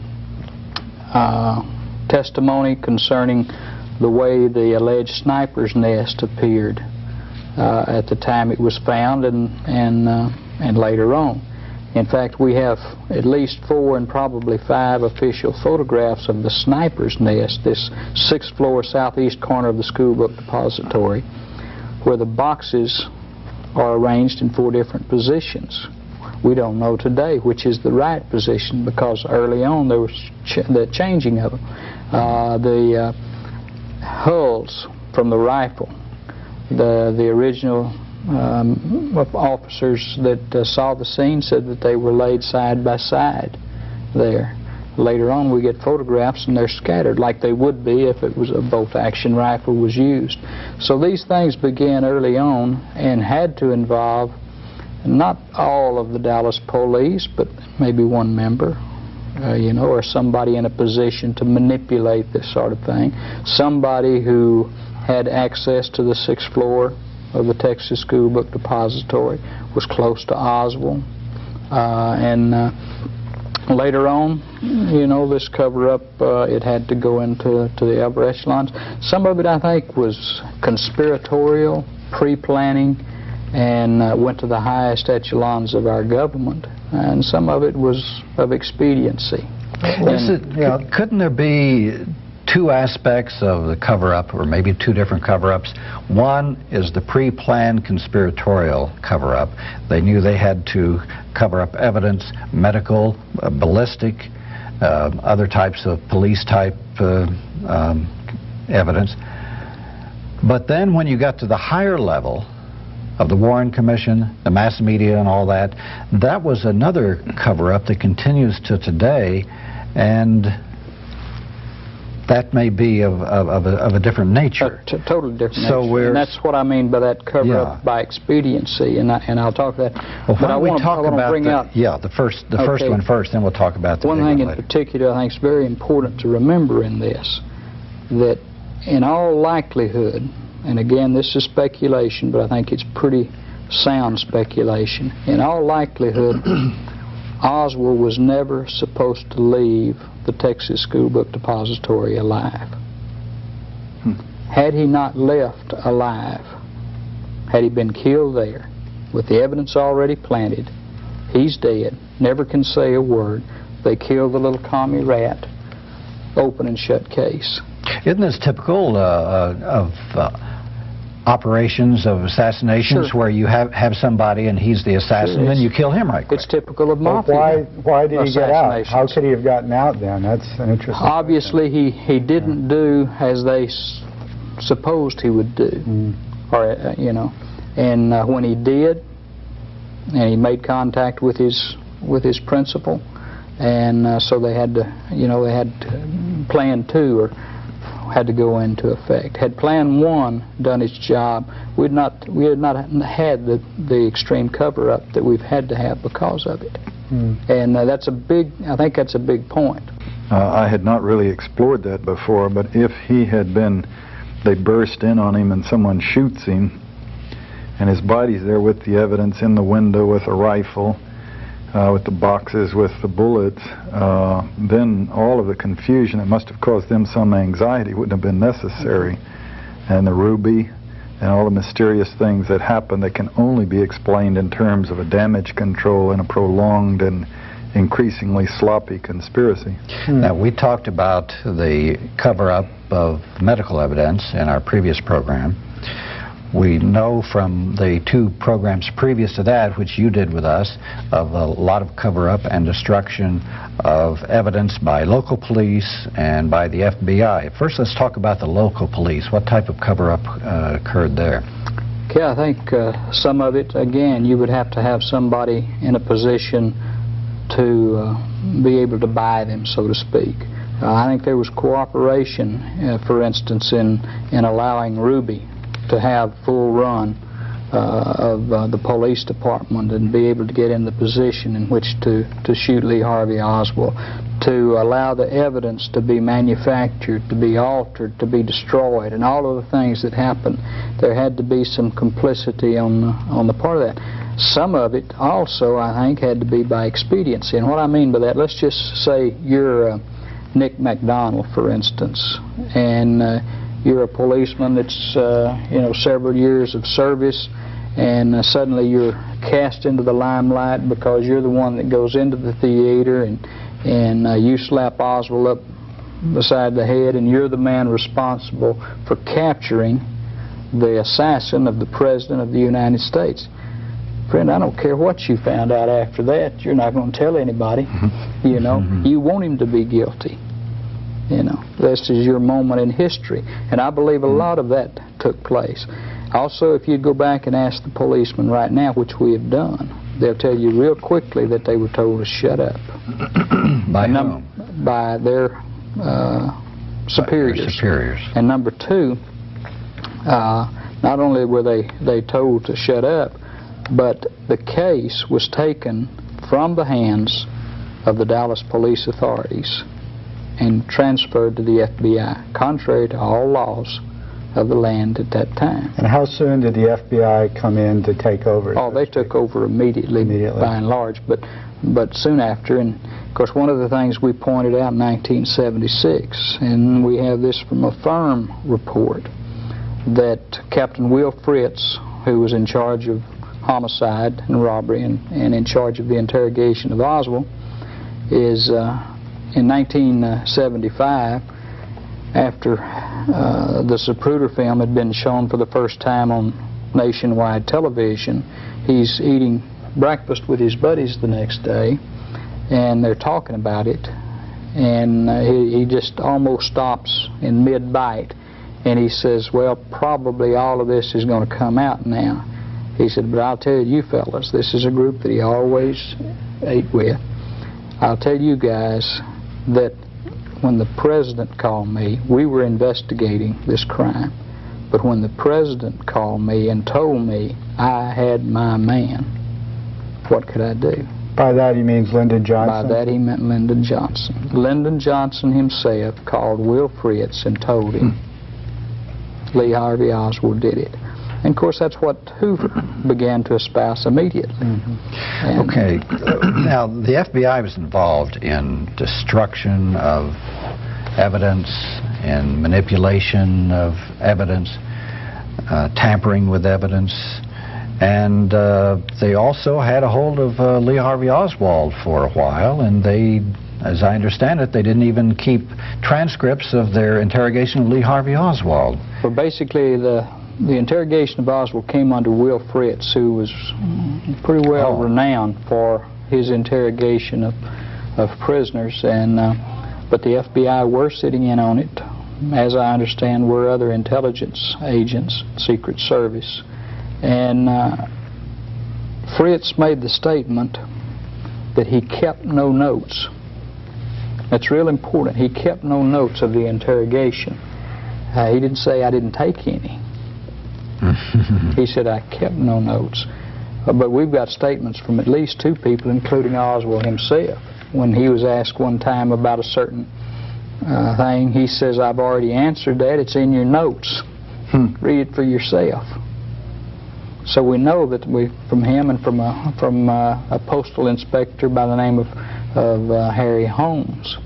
testimony concerning the way the alleged sniper's nest appeared at the time it was found and later on. In fact, we have at least 4 and probably 5 official photographs of the sniper's nest, this 6th floor southeast corner of the school book depository, where the boxes are arranged in 4 different positions. We don't know today which is the right position, because early on there was the changing of them. The hulls from the rifle, the original officers that saw the scene said that they were laid side by side there. Later on we get photographs and they're scattered like they would be if it was a bolt-action rifle was used. So these things began early on and had to involve not all of the Dallas police, but maybe one member, or somebody in a position to manipulate this sort of thing. Somebody who had access to the 6th floor of the Texas School Book Depository, was close to Oswald, and later on, this cover-up, it had to go into the upper echelons. Some of it, I think, was conspiratorial, pre-planning, and went to the highest echelons of our government, and some of it was of expediency. Couldn't there be 2 aspects of the cover-up, or maybe 2 different cover-ups? One is the pre-planned conspiratorial cover-up. They knew they had to cover up evidence, medical, ballistic, other types of police-type evidence. But then when you got to the higher level of the Warren Commission, the mass media and all that, that was another cover-up that continues to today, and that may be of a different nature. Totally different nature. And that's what I mean by that cover-up by expediency, and I'll talk about that. Well, but I want to bring out the first one first, then we'll talk about the one thing in particular I think is very important to remember in this, that in all likelihood, and again this is speculation, but I think it's pretty sound speculation, in all likelihood Oswald was never supposed to leave the Texas School Book Depository alive. Had he not left alive, had he been killed there, with the evidence already planted, he's dead, never can say a word, they killed the little commie rat, open and shut case. Isn't this typical of operations of assassinations, where you have somebody and he's the assassin, then you kill him right quick? It's typical of mafia. Why did he get out? How could he have gotten out then? That's an interesting Obviously he didn't do as they supposed he would do, or and when he did, and he made contact with his principal, and so they had to plan 2 or had to go into effect. Had Plan 1 done its job, we had not had the extreme cover-up that we've had to have because of it. And I think that's a big point. I had not really explored that before, but if he had been, they burst in on him and someone shoots him, and his body's there with the evidence in the window with a rifle, with the boxes with the bullets, then all of the confusion that must have caused them some anxiety wouldn't have been necessary. And the ruby and all the mysterious things that happen that can only be explained in terms of a damage control and a prolonged and increasingly sloppy conspiracy. Now, we talked about the cover-up of medical evidence in our previous program. We know from the 2 programs previous to that, which you did with us, of a lot of cover-up and destruction of evidence by local police and by the FBI. First, let's talk about the local police. What type of cover-up occurred there? Okay, I think some of it, again, you would have to have somebody in a position to be able to buy them, so to speak. I think there was cooperation, for instance, in allowing Ruby to have full run of the police department and be able to get in the position in which to shoot Lee Harvey Oswald, to allow the evidence to be manufactured, to be altered, to be destroyed, and all of the things that happened. There had to be some complicity on the part of that. Some of it also, I think, had to be by expediency. And what I mean by that, let's just say you're Nick McDonald, for instance, and you're a policeman that's several years of service, and suddenly you're cast into the limelight because you're the one that goes into the theater and you slap Oswald up beside the head, and you're the man responsible for capturing the assassin of the President of the United States. Friend, I don't care what you found out after that. You're not going to tell anybody. You know, you want him to be guilty. You know, this is your moment in history. And I believe a lot of that took place. Also, if you go back and ask the policemen right now, which we have done, they'll tell you real quickly that they were told to shut up. By whom? By their superiors. Their superiors. And number 2, not only were they told to shut up, but the case was taken from the hands of the Dallas police authorities and transferred to the FBI, contrary to all laws of the land at that time. And how soon did the FBI come in to take over? Oh, they took over immediately. By and large, but soon after. And of course, one of the things we pointed out in 1976, and we have this from a firm report, that Captain Will Fritz, who was in charge of homicide and robbery and in charge of the interrogation of Oswald, is in 1975, after the Zapruder film had been shown for the first time on nationwide television, he's eating breakfast with his buddies the next day, and they're talking about it, and he just almost stops in mid-bite, and he says, well, probably all of this is going to come out now. He said, but I'll tell you fellas, this is a group that he always ate with. I'll tell you guys that when the President called me, we were investigating this crime. But when the President called me and told me I had my man, what could I do? By that he means Lyndon Johnson? By that he meant Lyndon Johnson. Lyndon Johnson himself called Will Fritz and told him Lee Harvey Oswald did it. And of course that's what Hoover began to espouse immediately. Okay, now the FBI was involved in destruction of evidence and manipulation of evidence, tampering with evidence, and they also had a hold of Lee Harvey Oswald for a while, and they, as I understand it, they didn't even keep transcripts of their interrogation of Lee Harvey Oswald. Well, basically the interrogation of Oswald came under Will Fritz, who was pretty well renowned for his interrogation of prisoners, and but the FBI were sitting in on it. As I understand, were other intelligence agents, Secret Service, and Fritz made the statement that he kept no notes. That's real important. He kept no notes of the interrogation. He didn't say, I didn't take any. He said, I kept no notes. But we've got statements from at least 2 people, including Oswald himself. When he was asked one time about a certain thing, he says, I've already answered that. It's in your notes. Read it for yourself. So we know that from him and from a postal inspector by the name of Harry Holmes,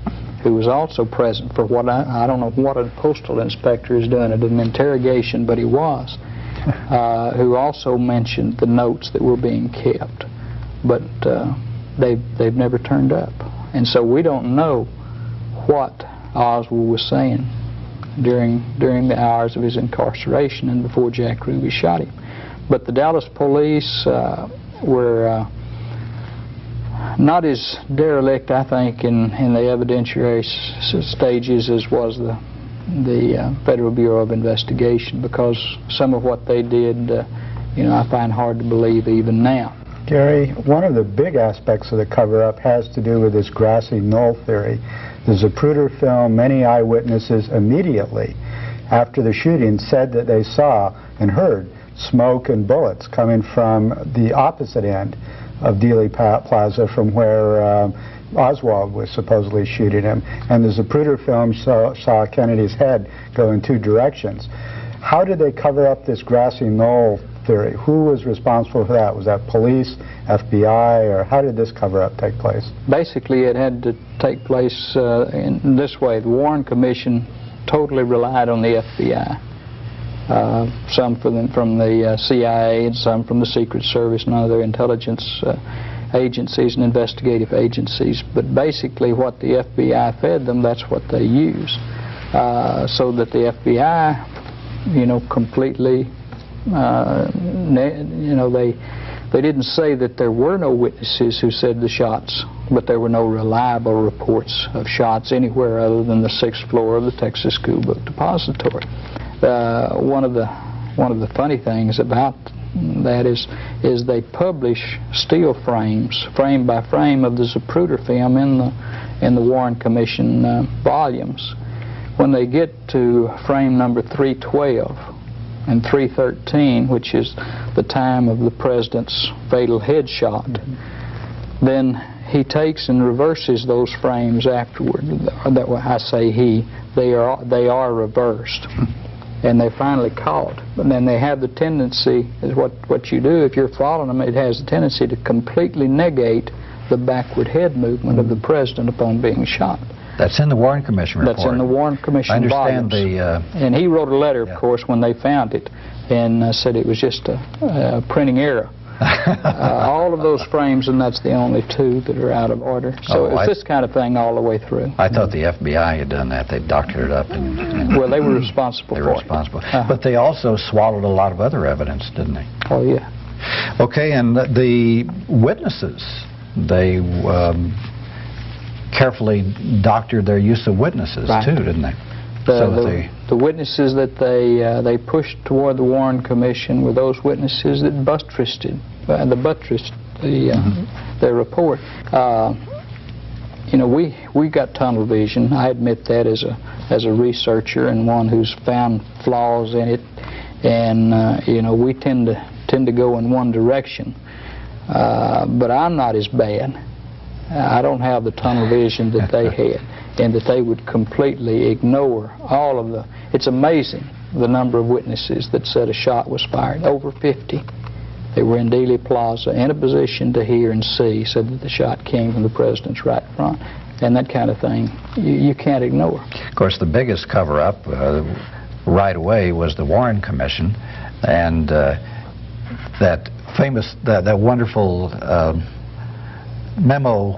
who was also present for what I don't know what a postal inspector is doing at an interrogation, but he was, who also mentioned the notes that were being kept. But they've never turned up. And so we don't know what Oswald was saying during the hours of his incarceration and before Jack Ruby shot him. But the Dallas police were not as derelict, I think, in the evidentiary stages as was the Federal Bureau of Investigation, because some of what they did, I find hard to believe even now. Gary, one of the big aspects of the cover-up has to do with this grassy knoll theory. The Zapruder film, many eyewitnesses immediately after the shooting said that they saw and heard smoke and bullets coming from the opposite end of Dealey Plaza from where Oswald was supposedly shooting him. And the Zapruder film saw Kennedy's head go in two directions. How did they cover up this grassy knoll theory? Who was responsible for that? Was that police, FBI, or how did this cover-up take place? Basically, it had to take place in this way. The Warren Commission totally relied on the FBI. Some from the CIA and some from the Secret Service and other intelligence agencies and investigative agencies. But basically what the FBI fed them, that's what they used. So that the FBI, completely, they didn't say that there were no witnesses who said the shots, but there were no reliable reports of shots anywhere other than the 6th floor of the Texas School Book Depository. One of the funny things about that is they publish still frames, frame by frame, of the Zapruder film in the Warren Commission volumes. When they get to frame number 312 and 313, which is the time of the president's fatal headshot, then he takes and reverses those frames afterward. I say he. They are reversed. And they're finally caught. But then they have the tendency, is what you do if you're following them, it has a tendency to completely negate the backward head movement of the president upon being shot. That's in the Warren Commission report. That's in the Warren Commission I understand volumes. And he wrote a letter, of course, when they found it, and said it was just a printing error. All of those frames, and that's the only two that are out of order. So it's this kind of thing all the way through. I thought the FBI had done that. They doctored it up. Well, they were responsible for it. They were responsible. But they also swallowed a lot of other evidence, didn't they? Oh, yeah. Okay, and the witnesses, they carefully doctored their use of witnesses, too, didn't they? The witnesses that they pushed toward the Warren Commission were those witnesses that buttressed their report. We got tunnel vision. I admit that as a researcher and one who's found flaws in it, and we tend to go in one direction. But I'm not as bad. I don't have the tunnel vision that they had, and that they would completely ignore all of the... It's amazing the number of witnesses that said a shot was fired. Over 50. They were in Dealey Plaza in a position to hear and see, said that the shot came from the president's right front. And that kind of thing you can't ignore. Of course, the biggest cover-up right away was the Warren Commission, and that wonderful memo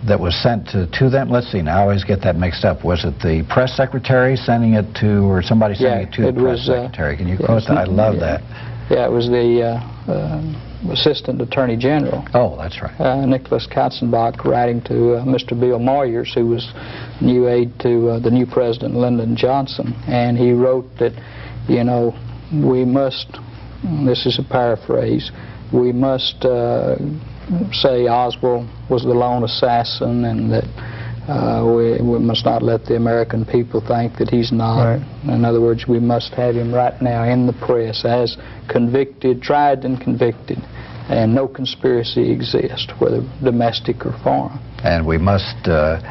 that was sent to them. Let's see, now I always get that mixed up. Was it the press secretary sending it to, or somebody sending it to the press secretary? Can you quote that? I love that. Yeah, it was the Assistant Attorney General. Oh, that's right. Nicholas Katzenbach, writing to Mr. Bill Moyers, who was new aide to the new President Lyndon Johnson, and he wrote that, we must, this is a paraphrase, we must say Oswald was the lone assassin, and that we must not let the American people think that he's not. Right. In other words, we must have him right now in the press as convicted, tried and convicted, and no conspiracy exists, whether domestic or foreign. And we must get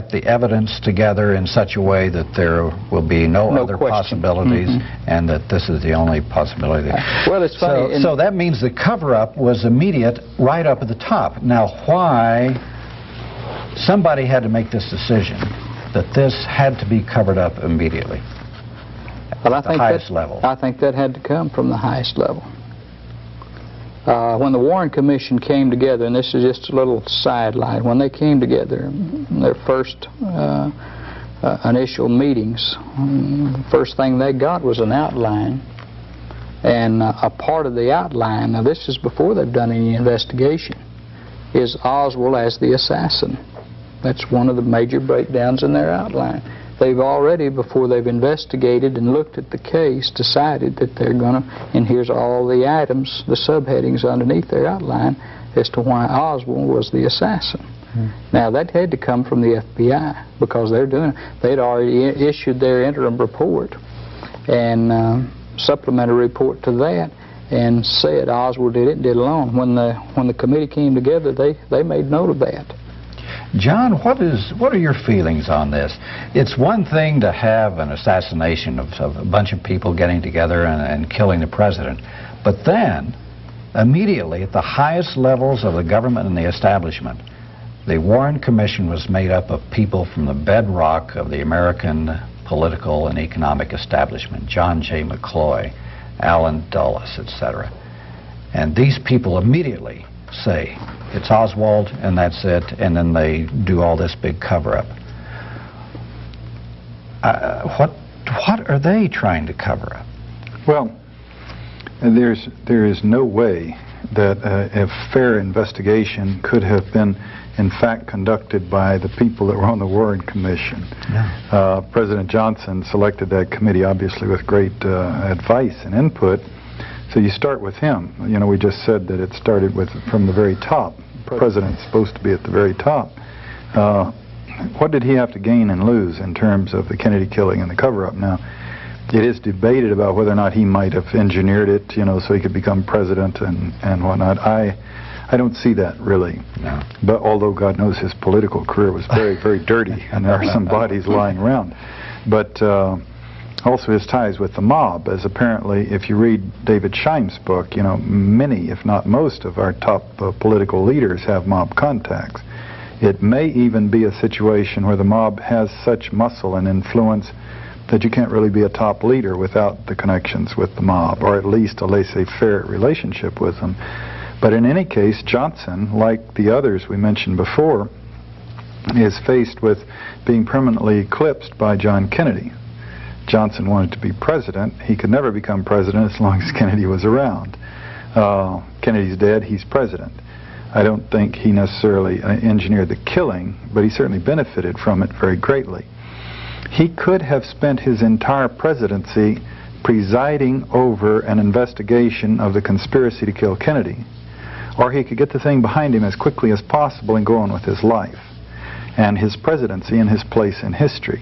the evidence together in such a way that there will be no other question. Possibilities, and that this is the only possibility. Well, it's funny. So that means the cover-up was immediate right up at the top. Now, why somebody had to make this decision that this had to be covered up immediately at the highest level? I think that had to come from the highest level. When the Warren Commission came together, and this is just a little sidelight, when they came together, their first initial meetings, first thing they got was an outline. And a part of the outline, now this is before they've done any investigation, is Oswald as the assassin. That's one of the major breakdowns in their outline. They've already, before they've investigated and looked at the case, decided that they're going to, and here's all the items, the subheadings underneath their outline as to why Oswald was the assassin. Now that had to come from the FBI because they'd already issued their interim report and supplementary report to that and said Oswald did it and did it alone. When the committee came together, they made note of that. John, what are your feelings on this? It's one thing to have an assassination of a bunch of people getting together and killing the president, but then immediately at the highest levels of the government and the establishment, the Warren Commission was made up of people from the bedrock of the American political and economic establishment, John J. McCloy, Allen Dulles, etc. And these people immediately say, it's Oswald and that's it, and then they do all this big cover-up. What are they trying to cover up? Well, there is no way that a fair investigation could have been in fact conducted by the people that were on the Warren Commission. No. President Johnson selected that committee obviously with great advice and input. So you start with him. You know, we just said that it started from the very top. The president's supposed to be at the very top. What did he have to gain and lose in terms of the Kennedy killing and the cover-up? Now, it is debated about whether or not he might have engineered it, you know, so he could become president and whatnot. I don't see that really. No. But although God knows his political career was very, very dirty, and there are some bodies lying around. But also his ties with the mob, as apparently, if you read David Scheim's book, you know, many, if not most, of our top political leaders have mob contacts. It may even be a situation where the mob has such muscle and influence that you can't really be a top leader without the connections with the mob, or at least a laissez-faire relationship with them. But in any case, Johnson, like the others we mentioned before, is faced with being permanently eclipsed by John Kennedy. Johnson wanted to be president. He could never become president as long as Kennedy was around. Kennedy's dead, he's president. I don't think he necessarily engineered the killing, but he certainly benefited from it very greatly. He could have spent his entire presidency presiding over an investigation of the conspiracy to kill Kennedy, or he could get the thing behind him as quickly as possible and go on with his life and his presidency and his place in history.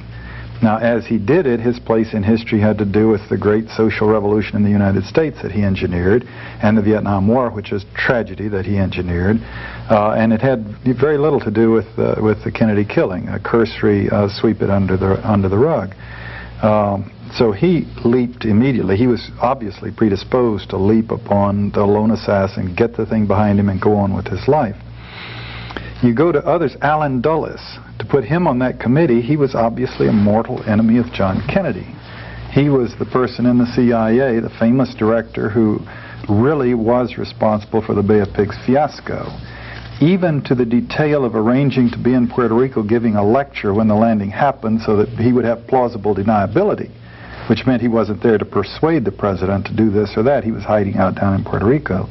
Now, as he did it, his place in history had to do with the great social revolution in the United States that he engineered, and the Vietnam War, which is tragedy that he engineered, and it had very little to do with the Kennedy killing, a cursory sweep it under the rug. So he leaped immediately. He was obviously predisposed to leap upon the lone assassin, get the thing behind him, and go on with his life. You go to others, Allen Dulles. To put him on that committee, he was obviously a mortal enemy of John Kennedy. He was the person in the CIA, the famous director who really was responsible for the Bay of Pigs fiasco, even to the detail of arranging to be in Puerto Rico giving a lecture when the landing happened so that he would have plausible deniability, which meant he wasn't there to persuade the president to do this or that. He was hiding out down in Puerto Rico.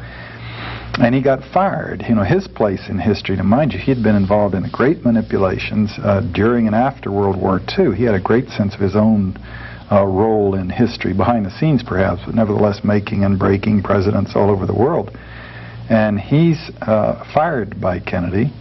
And he got fired. You know, his place in history, to mind you, he had been involved in great manipulations during and after World War II. He had a great sense of his own role in history, behind the scenes perhaps, but nevertheless making and breaking presidents all over the world. And he's fired by Kennedy,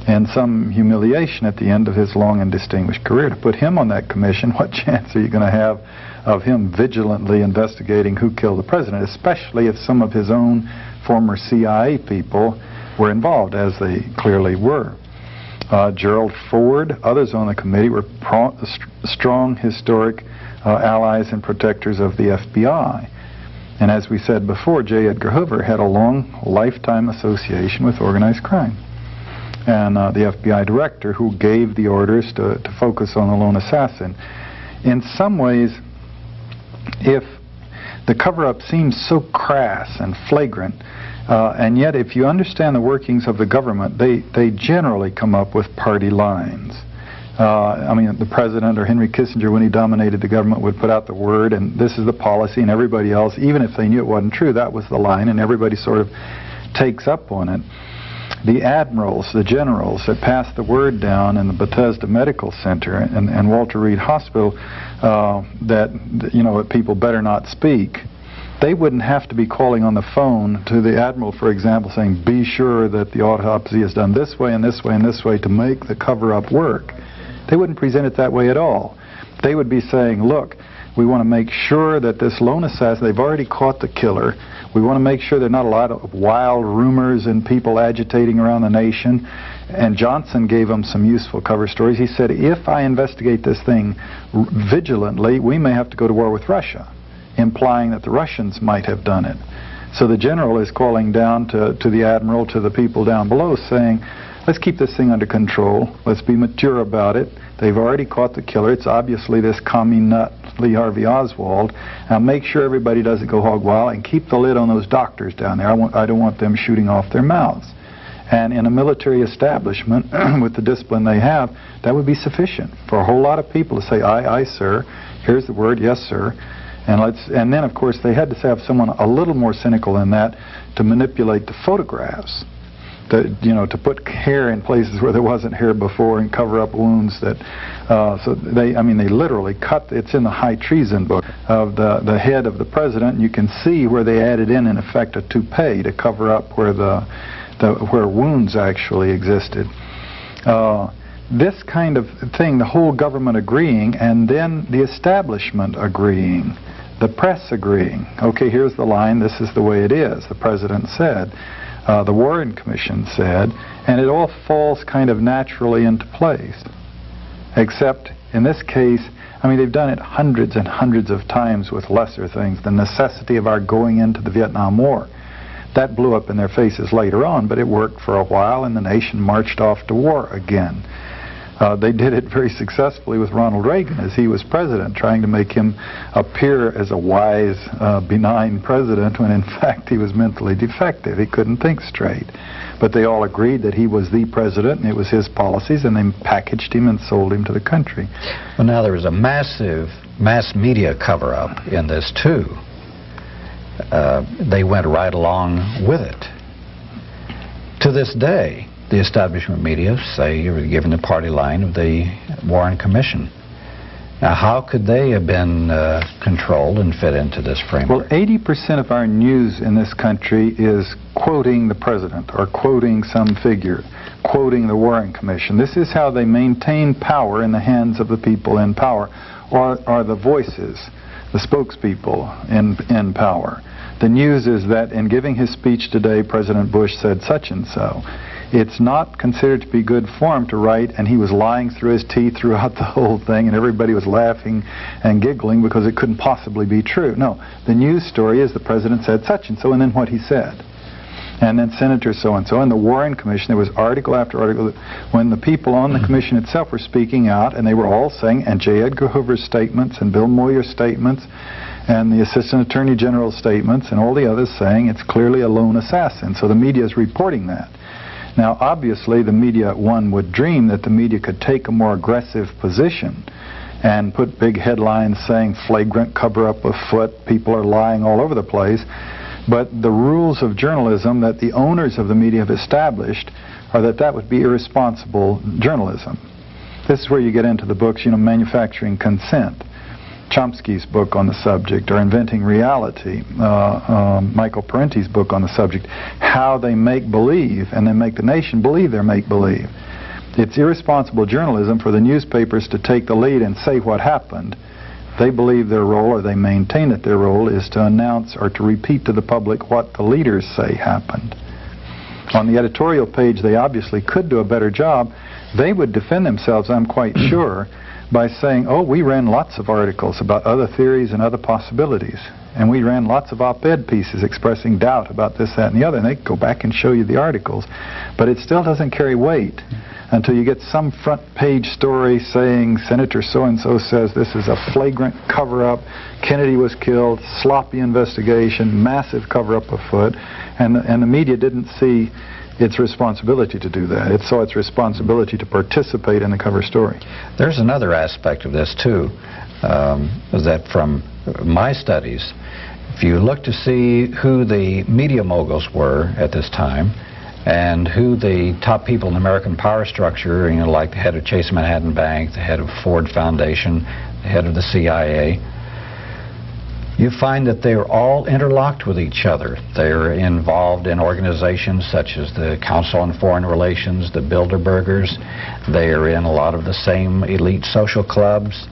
and some humiliation at the end of his long and distinguished career. To put him on that commission, what chance are you going to have of him vigilantly investigating who killed the president, especially if some of his own former CIA people were involved, as they clearly were. Gerald Ford, others on the committee were strong historic allies and protectors of the FBI. And as we said before, J. Edgar Hoover had a long lifetime association with organized crime. And the FBI director who gave the orders to focus on the lone assassin. In some ways, if The cover-up seems so crass and flagrant, and yet if you understand the workings of the government, they generally come up with party lines. I mean, the president or Henry Kissinger, when he dominated the government, would put out the word, and this is the policy, and everybody else, even if they knew it wasn't true, that was the line, and everybody sort of takes up on it. The admirals, the generals that passed the word down in the Bethesda Medical Center and Walter Reed Hospital that, you know, people better not speak, they wouldn't have to be calling on the phone to the admiral, for example, saying, be sure that the autopsy is done this way and this way and this way to make the cover-up work. They wouldn't present it that way at all. They would be saying, look, we want to make sure that this lone assassin, they've already caught the killer. We want to make sure there are not a lot of wild rumors and people agitating around the nation. And Johnson gave them some useful cover stories. He said, if I investigate this thing vigilantly, we may have to go to war with Russia, implying that the Russians might have done it. So the general is calling down to the admiral, to the people down below, saying, let's keep this thing under control. Let's be mature about it. They've already caught the killer. It's obviously this commie nut, Lee Harvey Oswald. Now make sure everybody doesn't go hog wild, and keep the lid on those doctors down there. I don't want them shooting off their mouths. And in a military establishment, with the discipline they have, that would be sufficient for a whole lot of people to say, aye, aye, sir. Here's the word, yes, sir. And then, of course, they had to have someone a little more cynical than that to manipulate the photographs. To put hair in places where there wasn't hair before and cover up wounds that, so they literally cut, it's in the high treason book of the head of the president, and you can see where they added in effect, a toupee to cover up where where wounds actually existed. This kind of thing, the whole government agreeing, and then the establishment agreeing, the press agreeing. Okay, here's the line, this is the way it is, the president said. The Warren Commission said, and it all falls kind of naturally into place. Except in this case, I mean, they've done it hundreds and hundreds of times with lesser things. The necessity of our going into the Vietnam War. That blew up in their faces later on, but it worked for a while, and the nation marched off to war again. They did it very successfully with Ronald Reagan as he was president, trying to make him appear as a wise, benign president when in fact he was mentally defective. He couldn't think straight. But they all agreed that he was the president and it was his policies, and they packaged him and sold him to the country. Well, now there was a massive mass media cover-up in this too. They went right along with it. To this day, the establishment media say you were given the party line of the Warren Commission. Now, how could they have been controlled and fit into this framework? Well, 80% of our news in this country is quoting the president or quoting some figure, quoting the Warren Commission. This is how they maintain power in the hands of the people in power, or are the voices, the spokespeople in power. The news is that in giving his speech today, President Bush said such and so. It's not considered to be good form to write, and he was lying through his teeth throughout the whole thing, and everybody was laughing and giggling because it couldn't possibly be true. No, the news story is the president said such and so, and then what he said. And then Senator so-and-so, and the Warren Commission, there was article after article, when the people on the commission itself were speaking out, and they were all saying, and J. Edgar Hoover's statements, and Bill Moyer's statements, and the Assistant Attorney General's statements, and all the others saying it's clearly a lone assassin. So the media is reporting that. Now, obviously, the media, one would dream that the media could take a more aggressive position and put big headlines saying flagrant cover-up afoot, people are lying all over the place. But the rules of journalism that the owners of the media have established are that would be irresponsible journalism. This is where you get into the books, Manufacturing Consent. Chomsky's book on the subject, or Inventing Reality, Michael Parenti's book on the subject, how they make believe, and they make the nation believe they're make-believe. It's irresponsible journalism for the newspapers to take the lead and say what happened. They believe their role, or they maintain that their role, is to announce or to repeat to the public what the leaders say happened. On the editorial page, they obviously could do a better job. They would defend themselves, I'm quite sure, by saying, oh, we ran lots of articles about other theories and other possibilities, and we ran lots of op-ed pieces expressing doubt about this, that, and the other, and they go back and show you the articles, but it still doesn't carry weight until you get some front page story saying Senator so-and-so says this is a flagrant cover-up, Kennedy was killed, sloppy investigation, massive cover-up afoot, and the media didn't see its responsibility to do that. It saw its responsibility to participate in the cover story. There's another aspect of this too, that from my studies, if you look to see who the media moguls were at this time, and who the top people in the American power structure, you know, like the head of Chase Manhattan Bank, the head of Ford Foundation, the head of the CIA, you find that they are all interlocked with each other. They're involved in organizations such as the Council on Foreign Relations, the Bilderbergers. They are in a lot of the same elite social clubs.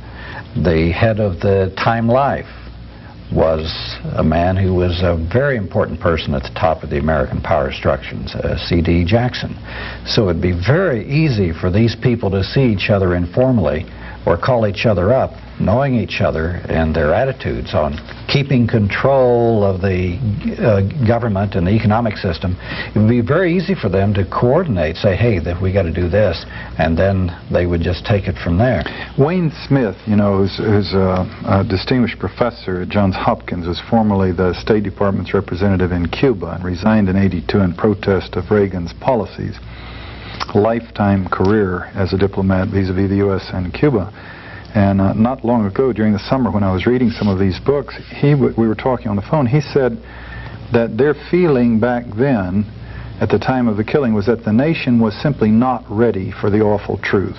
The head of the Time Life was a man who was a very important person at the top of the American power structures, C.D. Jackson. So it'd be very easy for these people to see each other informally or call each other up, knowing each other and their attitudes on keeping control of the government and the economic system. It would be very easy for them to coordinate, say, hey, we got to do this, and then they would just take it from there. Wayne Smith, you know, who's a distinguished professor at Johns Hopkins, was formerly the State Department's representative in Cuba and resigned in '82 in protest of Reagan's policies. Lifetime career as a diplomat vis-a-vis the U.S. and Cuba. And not long ago, during the summer, when I was reading some of these books, we were talking on the phone. He said that their feeling back then, at the time of the killing, was that the nation was simply not ready for the awful truth,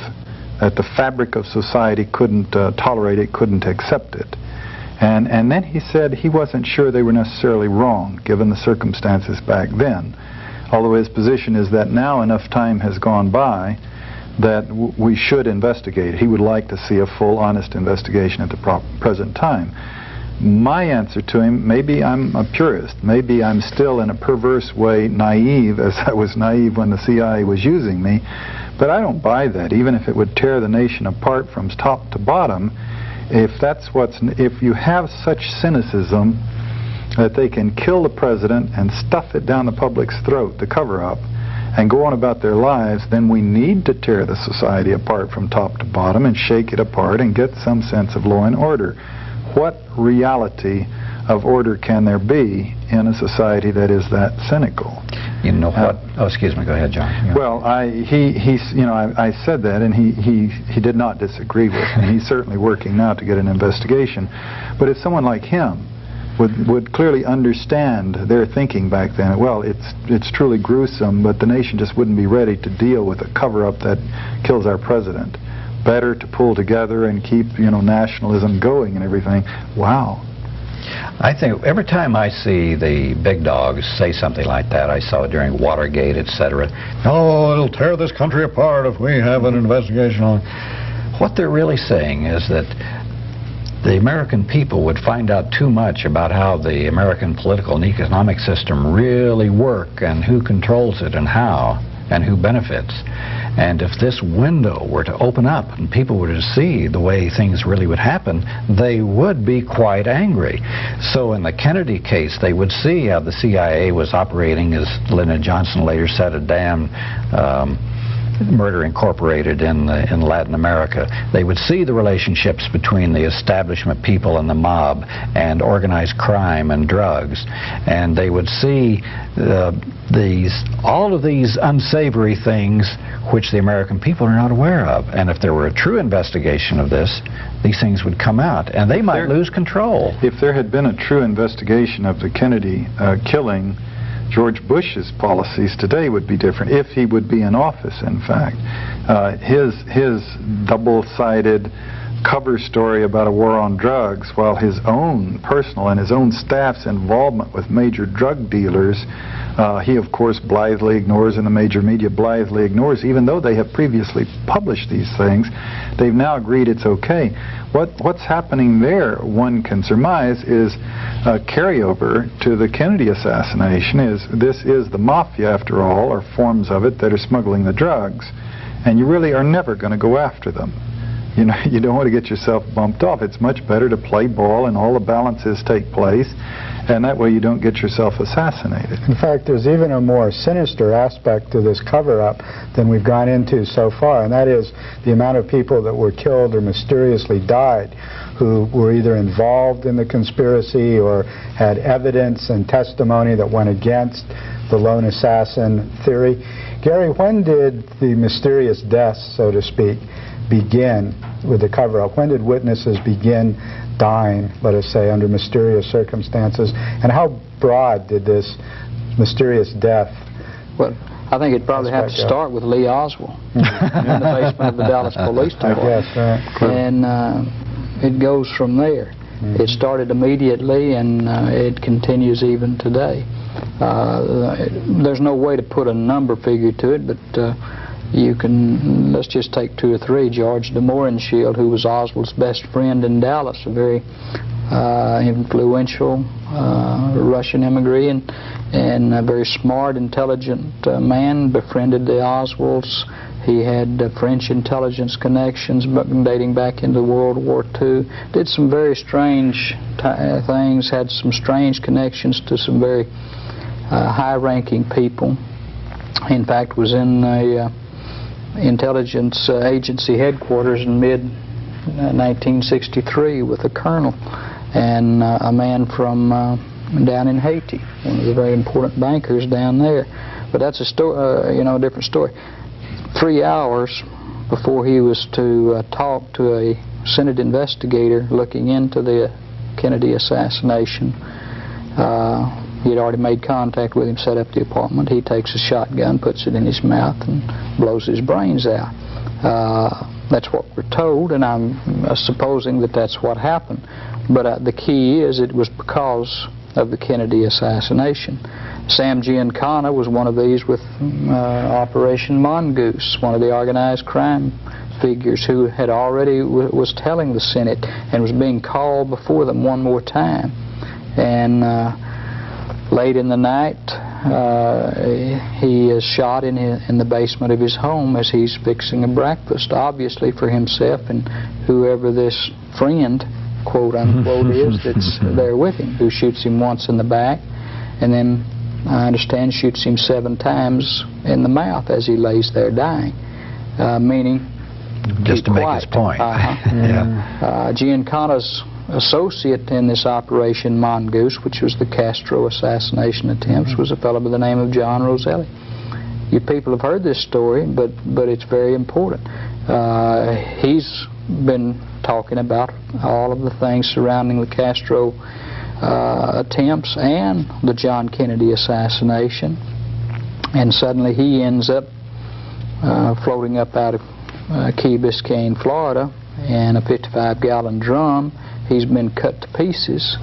that the fabric of society couldn't tolerate it, couldn't accept it. And then he said he wasn't sure they were necessarily wrong, given the circumstances back then. Although his position is that now enough time has gone by that we should investigate. He would like to see a full, honest investigation at the present time. My answer to him, maybe I'm a purist, maybe I'm still in a perverse way naive, as I was naive when the CIA was using me, but I don't buy that. Even if it would tear the nation apart from top to bottom, if you have such cynicism that they can kill the president and stuff it down the public's throat to cover up and go on about their lives, then we need to tear the society apart from top to bottom and shake it apart and get some sense of law and order. What reality of order can there be in a society that is that cynical? You know what? Oh, excuse me. Go ahead, John. Yeah. Well, I said that, and he did not disagree with me. He's certainly working now to get an investigation. But if someone like him would clearly understand their thinking back then, well, it's truly gruesome, but the nation just wouldn't be ready to deal with a cover-up that kills our president. Better to pull together and keep, nationalism going and everything. Wow. I think every time I see the big dogs say something like that, I saw it during Watergate, etc. Oh, it'll tear this country apart if we have an investigation on it. What they're really saying is that the American people would find out too much about how the American political and economic system really work and who controls it and how and who benefits. And if this window were to open up and people were to see the way things really would happen, they would be quite angry. So in the Kennedy case, they would see how the CIA was operating, as Lyndon Johnson later said, a damn murder incorporated in Latin America. They would see the relationships between the establishment people and the mob and organized crime and drugs, and they would see all of these unsavory things which the American people are not aware of. And if there were a true investigation of this, these things would come out, and they might lose control. If there had been a true investigation of the Kennedy killing, George Bush's policies today would be different, if he would be in office, in fact. His double-sided cover story about a war on drugs, while his own personal and his own staff's involvement with major drug dealers, he of course blithely ignores, and the major media blithely ignores, even though they have previously published these things. They've now agreed it's okay. What's happening there, one can surmise, is a carryover to the Kennedy assassination. This is the mafia, after all, or forms of it, that are smuggling the drugs, and you really are never going to go after them. you don't want to get yourself bumped off. It's much better to play ball and all the balances take place, and that way you don't get yourself assassinated. In fact, there's even a more sinister aspect to this cover-up than we've gone into so far, and that is the amount of people that were killed or mysteriously died who were either involved in the conspiracy or had evidence and testimony that went against the lone assassin theory. Gary, when did the mysterious deaths, so to speak, begin with the cover-up? When did witnesses begin dying, let us say, under mysterious circumstances? And how broad did this mysterious death? Well, I think it'd probably have to start with Lee Oswald in the basement of the Dallas Police Department. Yes, right. And it goes from there. It started immediately, and it continues even today. There's no way to put a number figure to it, but you can, let's just take two or three. George de Mohrenschildt, who was Oswald's best friend in Dallas, a very influential Russian immigrant and a very smart, intelligent man, befriended the Oswalds. He had French intelligence connections dating back into World War II. Did some very strange things, had some strange connections to some very high-ranking people. In fact, was in a intelligence agency headquarters in mid-1963 with a colonel and a man from down in Haiti, one of the very important bankers down there. But that's a story, a different story. 3 hours before he was to talk to a Senate investigator looking into the Kennedy assassination, he had already made contact with him, set up the apartment. He takes a shotgun, puts it in his mouth, and blows his brains out. That's what we're told, and I'm supposing that that's what happened. But the key is it was because of the Kennedy assassination. Sam Giancana was one of these with Operation Mongoose, one of the organized crime figures who had already was telling the Senate and was being called before them one more time. And late in the night, he is shot in the basement of his home as he's fixing a breakfast, obviously for himself and whoever this friend, quote unquote, is that's there with him, who shoots him once in the back and then, I understand, shoots him 7 times in the mouth as he lays there dying, meaning just to make his point. Giancana's associate in this Operation Mongoose, which was the Castro assassination attempts, was a fellow by the name of John Roselli. You people have heard this story, but it's very important. He's been talking about all of the things surrounding the Castro attempts and the John Kennedy assassination, and suddenly he ends up floating up out of Key Biscayne, Florida, in a 55-gallon drum. He's been cut to pieces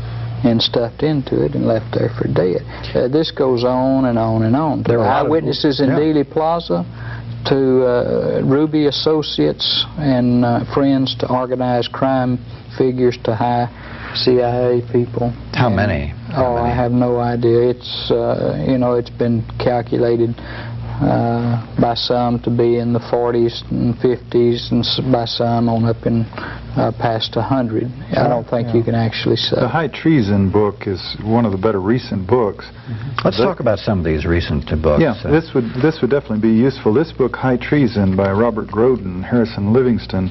and stuffed into it and left there for dead. This goes on and on and on. There are eyewitnesses in Dealey Plaza, to Ruby associates and friends, to organized crime figures, to high CIA people. How many? I have no idea. It's it's been calculated by some to be in the 40s and 50s, and by some on up in past 100. I don't think you can actually say. The High Treason book is one of the better recent books. Let's talk about some of these recent books. Yeah, this would definitely be useful. This book, High Treason, by Robert Groden and Harrison Livingston,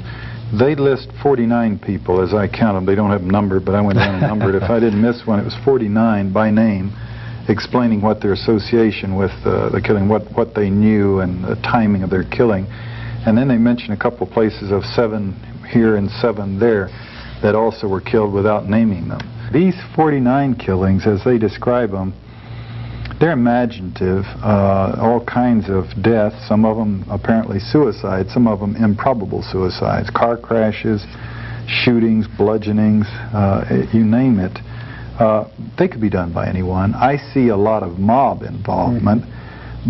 they list 49 people as I count them. They don't have them numbered, but I went down and numbered. If I didn't miss one, it was 49 by name, explaining what their association with the killing, what they knew, and the timing of their killing. And then they mention a couple places of 7 here and 7 there that also were killed without naming them. These 49 killings, as they describe them, they're imaginative, all kinds of deaths, some of them apparently suicides, some of them improbable suicides, car crashes, shootings, bludgeonings, you name it. They could be done by anyone. I see a lot of mob involvement,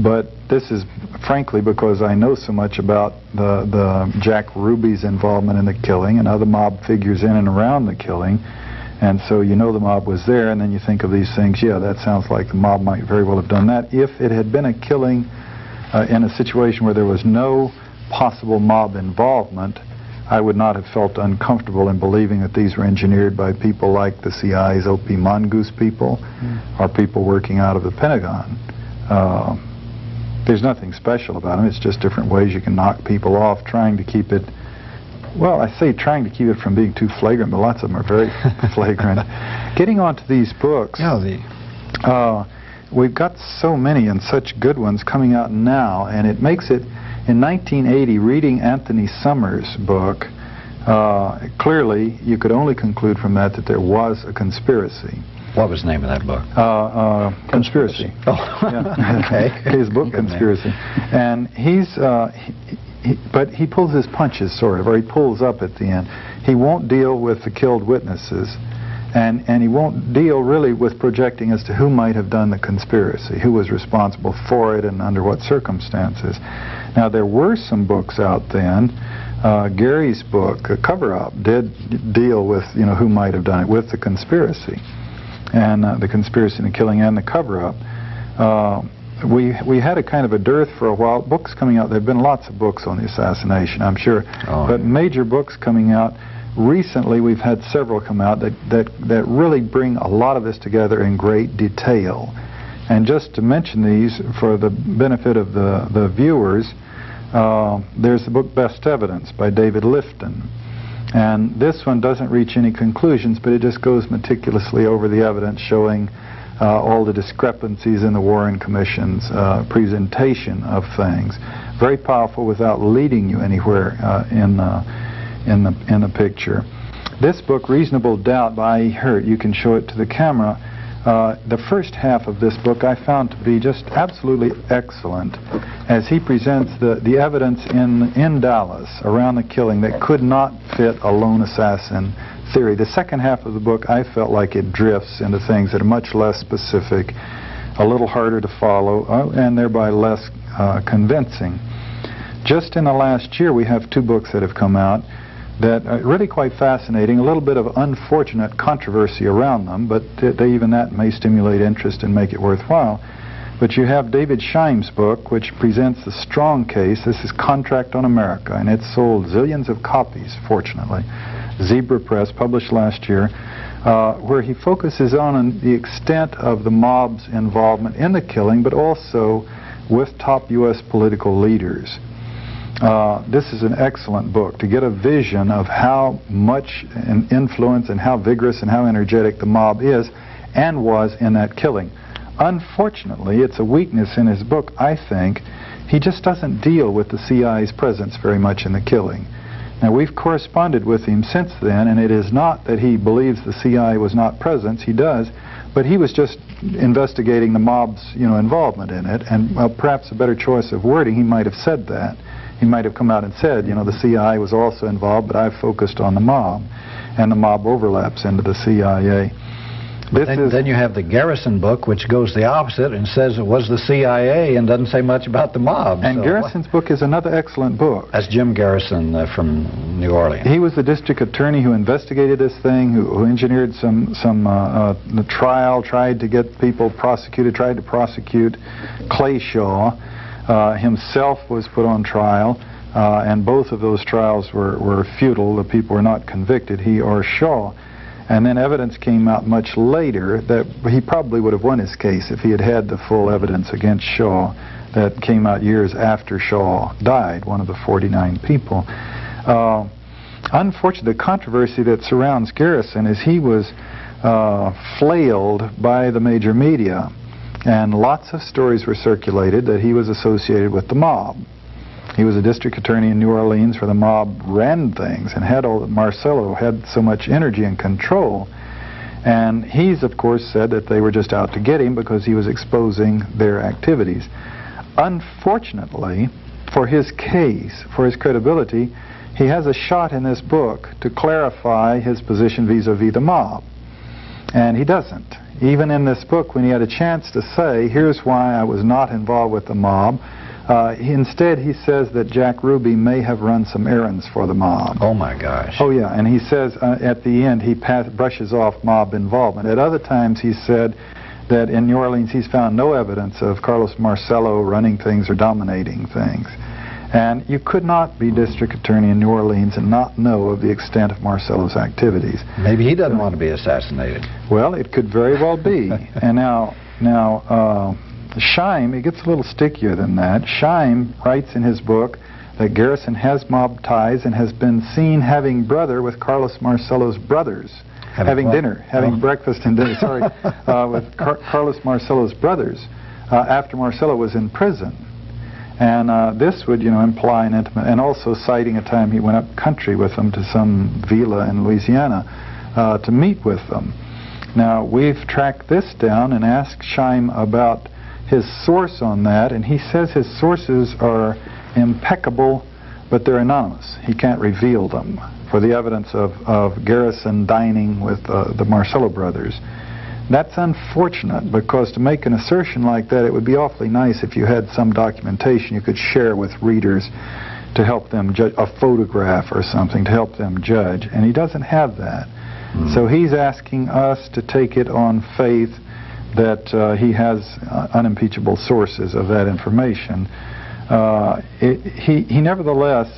but this is frankly because I know so much about the Jack Ruby's involvement in the killing and other mob figures in and around the killing. And so you know the mob was there, and then you think of these things, yeah, that sounds like the mob might very well have done that. If it had been a killing in a situation where there was no possible mob involvement, I would not have felt uncomfortable in believing that these were engineered by people like the CIA's O.P. Mongoose people or people working out of the Pentagon. There's nothing special about them. It's just different ways you can knock people off, trying to keep it, well, I say trying to keep it from being too flagrant, but lots of them are very flagrant. Getting onto these books, we've got so many and such good ones coming out now, and it makes it, in 1980, reading Anthony Summers' book, clearly you could only conclude from that that there was a conspiracy. What was the name of that book? Conspiracy. Oh, yeah. okay. His book, Conspiracy. And but he pulls his punches, sort of, or he pulls up at the end. He won't deal with the killed witnesses, and he won't deal really with projecting as to who might have done the conspiracy, who was responsible for it, and under what circumstances. Now, there were some books out then. Gary's book, Cover Up, did deal with, who might have done it, with the conspiracy, and the conspiracy and the killing and the cover-up. We had a kind of a dearth for a while. Books coming out, there have been lots of books on the assassination, I'm sure, but major books coming out. Recently, we've had several come out that really bring a lot of this together in great detail. And just to mention these for the benefit of the viewers, there's the book Best Evidence by David Lifton. And this one doesn't reach any conclusions, but it just goes meticulously over the evidence, showing all the discrepancies in the Warren Commission's presentation of things. Very powerful without leading you anywhere in the picture. This book, Reasonable Doubt by Hurt, you can show it to the camera. The first half of this book I found to be just absolutely excellent, as he presents the evidence in Dallas around the killing that could not fit a lone assassin theory. The second half of the book, I felt like it drifts into things that are much less specific, a little harder to follow, and thereby less convincing. Just in the last year, we have two books that have come out that are really quite fascinating, a little bit of unfortunate controversy around them, but even that may stimulate interest and make it worthwhile. But you have David Scheim's book, which presents the strong case. This is Contract on America, and it's sold zillions of copies, fortunately. Zebra Press, published last year, where he focuses on the extent of the mob's involvement in the killing, but also with top U.S. political leaders. This is an excellent book to get a vision of how much an influence and how vigorous and how energetic the mob is and was in that killing. Unfortunately, it's a weakness in his book, I think. He just doesn't deal with the CIA's presence very much in the killing. Now, we've corresponded with him since then, and it is not that he believes the CIA was not present. He does, but he was just investigating the mob's involvement in it, and perhaps a better choice of wording, he might have said that. He might have come out and said, the CIA was also involved, but I've focused on the mob, and the mob overlaps into the CIA. Then you have the Garrison book, which goes the opposite and says it was the CIA and doesn't say much about the mob. And Garrison's book is another excellent book. That's Jim Garrison from New Orleans. He was the district attorney who investigated this thing, who engineered the trial, tried to get people prosecuted, tried to prosecute Clay Shaw. Himself was put on trial, and both of those trials were futile. The people were not convicted, he or Shaw. And then evidence came out much later that he probably would have won his case if he had had the full evidence against Shaw that came out years after Shaw died, one of the 49 people. Unfortunately, the controversy that surrounds Garrison is he was flailed by the major media, and lots of stories were circulated that he was associated with the mob. He was a district attorney in New Orleans where the mob ran things and had Marcello had so much energy and control. And he's, of course, said that they were just out to get him because he was exposing their activities. Unfortunately, for his case, for his credibility, he has a shot in this book to clarify his position vis-a-vis the mob. And he doesn't. Even in this book, when he had a chance to say, here's why I was not involved with the mob, instead he says that Jack Ruby may have run some errands for the mob. Oh my gosh. Oh yeah, and he says at the end he brushes off mob involvement. At other times he said that in New Orleans he's found no evidence of Carlos Marcello running things or dominating things. And you could not be district attorney in New Orleans and not know of the extent of Marcello's activities. Maybe he doesn't want to be assassinated. Well, it could very well be. And now Scheim, it gets a little stickier than that. Scheim writes in his book that Garrison has mob ties and has been seen having brother with Carlos Marcello's brothers. Having breakfast and dinner, with Carlos Marcello's brothers after Marcello was in prison. And this would, imply an intimate, and also citing a time he went up country with them to some villa in Louisiana to meet with them. Now, we've tracked this down and asked Scheim about his source on that, and he says his sources are impeccable, but they're anonymous. He can't reveal them for the evidence of Garrison dining with the Marcello brothers. That's unfortunate, because to make an assertion like that, it would be awfully nice if you had some documentation you could share with readers to help them judge, a photograph or something to help them judge, and he doesn't have that. So he's asking us to take it on faith that he has unimpeachable sources of that information. He nevertheless,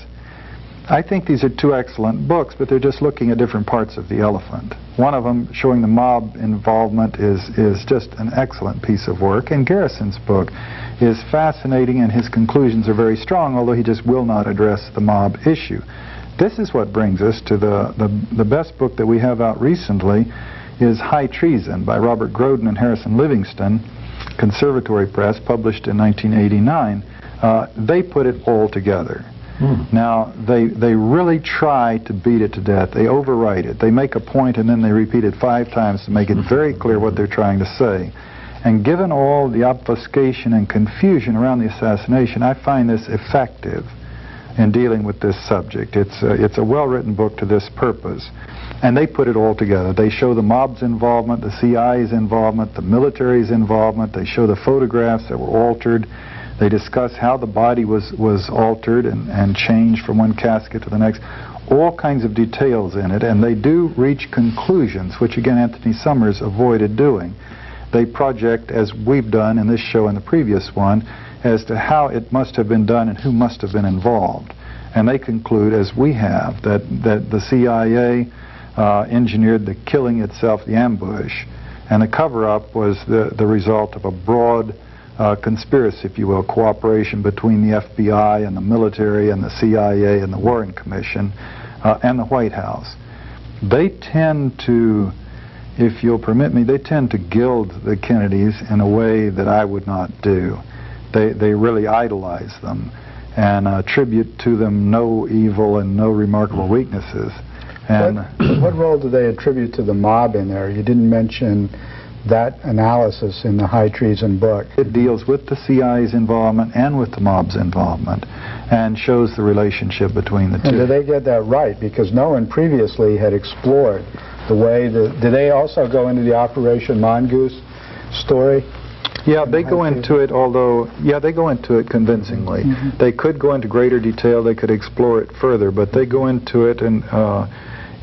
I think these are two excellent books, but they're just looking at different parts of the elephant. One of them, showing the mob involvement, is just an excellent piece of work, and Garrison's book is fascinating, and his conclusions are very strong, although he just will not address the mob issue. This is what brings us to the best book that we have out recently, is High Treason by Robert Groden and Harrison Livingston, Conservatory Press, published in 1989. They put it all together. Now, they really try to beat it to death. They overwrite it. They make a point and then they repeat it 5 times to make it very clear what they're trying to say. And given all the obfuscation and confusion around the assassination, I find this effective in dealing with this subject. It's a well-written book to this purpose. And they put it all together. They show the mob's involvement, the CIA's involvement, the military's involvement. They show the photographs that were altered. They discuss how the body was altered and changed from one casket to the next. All kinds of details in it, and they do reach conclusions, which again Anthony Summers avoided doing. They project, as we've done in this show and the previous one, as to how it must have been done and who must have been involved. And they conclude, as we have, that the CIA engineered the killing itself, the ambush, and the cover-up was the result of a broad conspiracy, if you will, cooperation between the FBI and the military and the CIA and the Warren Commission and the White House. They tend to, if you'll permit me, they tend to gild the Kennedys in a way that I would not do. They really idolize them and attribute to them no evil and no remarkable weaknesses. And what role do they attribute to the mob in there? You didn't mention that analysis in the High Treason book. It deals with the CIA's involvement and with the mob's involvement and shows the relationship between the two. And did they get that right? Because no one previously had explored the way that... Did they also go into the Operation Mongoose story? Yeah, they go into it, although, yeah, they go into it convincingly. They could go into greater detail, they could explore it further, but they go into it, and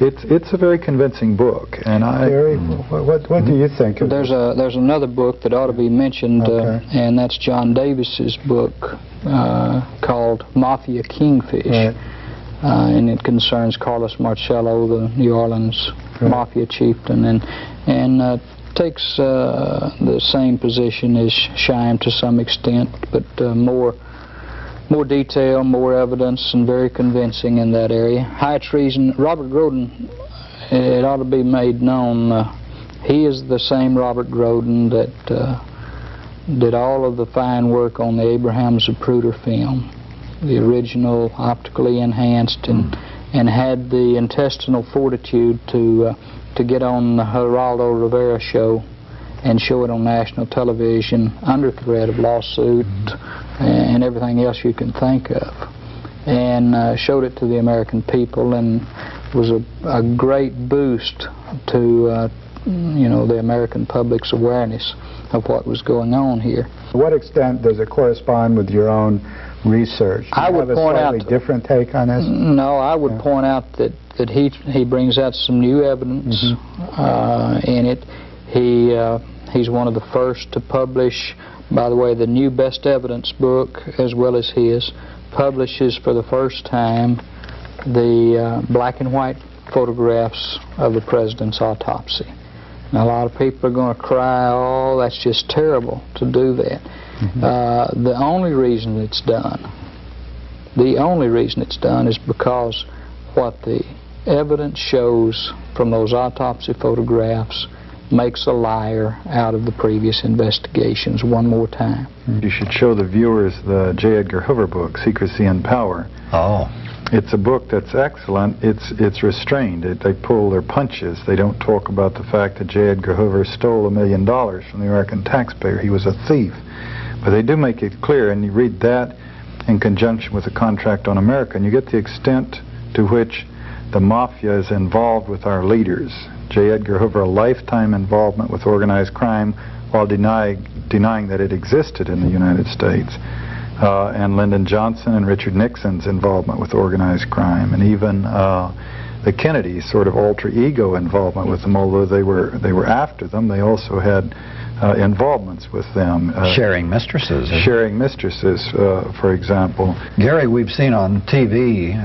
it's a very convincing book. And Gary, what do you think of There's another book that ought to be mentioned, and that's John Davis's book called Mafia Kingfish. Right. And it concerns Carlos Marcello, the New Orleans mafia chieftain, and takes the same position as Scheim to some extent, but more detail, more evidence, and very convincing in that area. High Treason, Robert Groden, it ought to be made known, he is the same Robert Groden that did all of the fine work on the Abraham Zapruder film, the original optically enhanced, and had the intestinal fortitude to get on the Geraldo Rivera show and show it on national television under threat of lawsuit and everything else you can think of, and showed it to the American people, and was a great boost to the American public's awareness of what was going on here. To what extent does it correspond with your own research? I would point out a slightly different take on this? No, I would point out that he brings out some new evidence in it. He's one of the first to publish, by the way, the new best evidence book, as well as his, publishes for the first time the black and white photographs of the president's autopsy. Now, a lot of people are going to cry, oh, that's just terrible to do that. The only reason it's done is because what the evidence shows from those autopsy photographs makes a liar out of the previous investigations one more time. You should show the viewers the J. Edgar Hoover book, Secrecy and Power. Oh. It's a book that's excellent. It's restrained. They pull their punches. They don't talk about the fact that J. Edgar Hoover stole $1 million from the American taxpayer. He was a thief. But they do make it clear, and you read that in conjunction with the Contract on America, and you get the extent to which the mafia is involved with our leaders. J. Edgar Hoover, a lifetime involvement with organized crime while denying that it existed in the United States. And Lyndon Johnson and Richard Nixon's involvement with organized crime, and even the Kennedys' sort of alter ego involvement with them. Although they were after them, they also had involvements with them. Sharing mistresses. Sharing mistresses, for example. Gary, we've seen on TV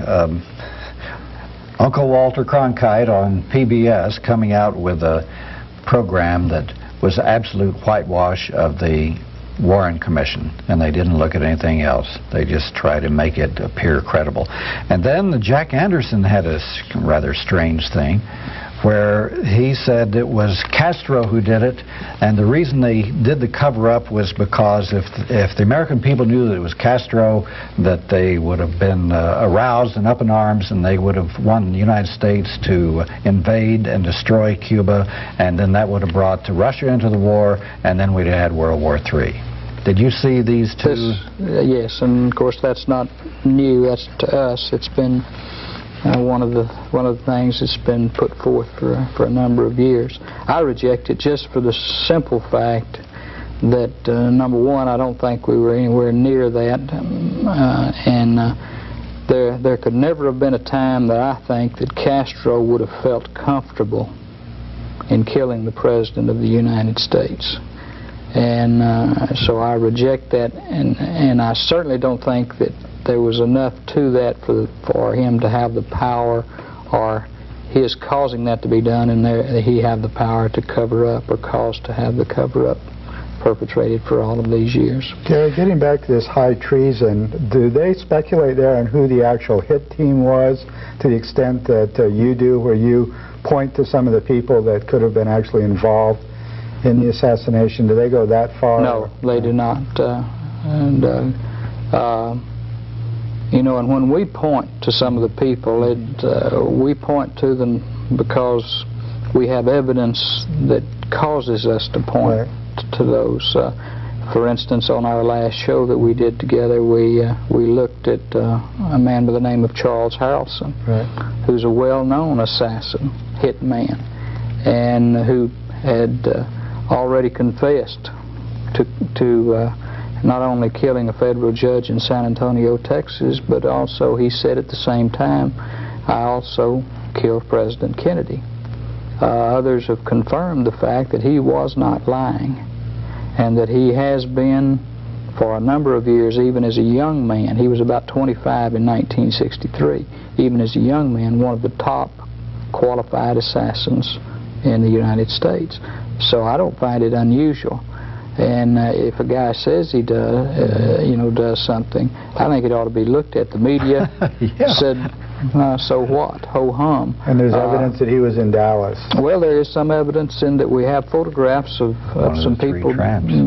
Uncle Walter Cronkite on PBS coming out with a program that was absolute whitewash of the Warren Commission, and they didn't look at anything else. They just tried to make it appear credible. And then Jack Anderson had a rather strange thing where he said it was Castro who did it, and the reason they did the cover-up was because if the American people knew that it was Castro, that they would have been aroused and up in arms, and they would have wanted the United States to invade and destroy Cuba, and then that would have brought Russia into the war, and then we'd have had World War III. Did you see these two? Yes, and of course that's not new. That's to us. It's been one of the things that's been put forth for a number of years. I reject it just for the simple fact that number one, I don't think we were anywhere near that, and there could never have been a time that I think that Castro would have felt comfortable in killing the President of the United States. And so I reject that, and I certainly don't think that there was enough to that for him to have the power, or his causing that to be done, and he have the power to cover up, or cause to have the cover-up perpetrated for all of these years. Gary, getting back to this high treason, do they speculate there on who the actual hit team was, to the extent that you do, where you point to some of the people that could have been actually involved in the assassination? Do they go that far? No, they do not. You know, and when we point to some of the people, we point to them because we have evidence that causes us to point to those. For instance, on our last show that we did together, we looked at a man by the name of Charles Harrelson, who's a well-known assassin, hit man, and who had already confessed to not only killing a federal judge in San Antonio, Texas, but also he said at the same time, I also killed President Kennedy. Others have confirmed the fact that he was not lying, and that he has been for a number of years, even as a young man. He was about 25 in 1963. Even as a young man, one of the top qualified assassins in the United States. So I don't find it unusual. And if a guy says he does something, I think it ought to be looked at. The media said, so what? Ho hum. And there's evidence that he was in Dallas. Well, there is some evidence in that we have photographs of some people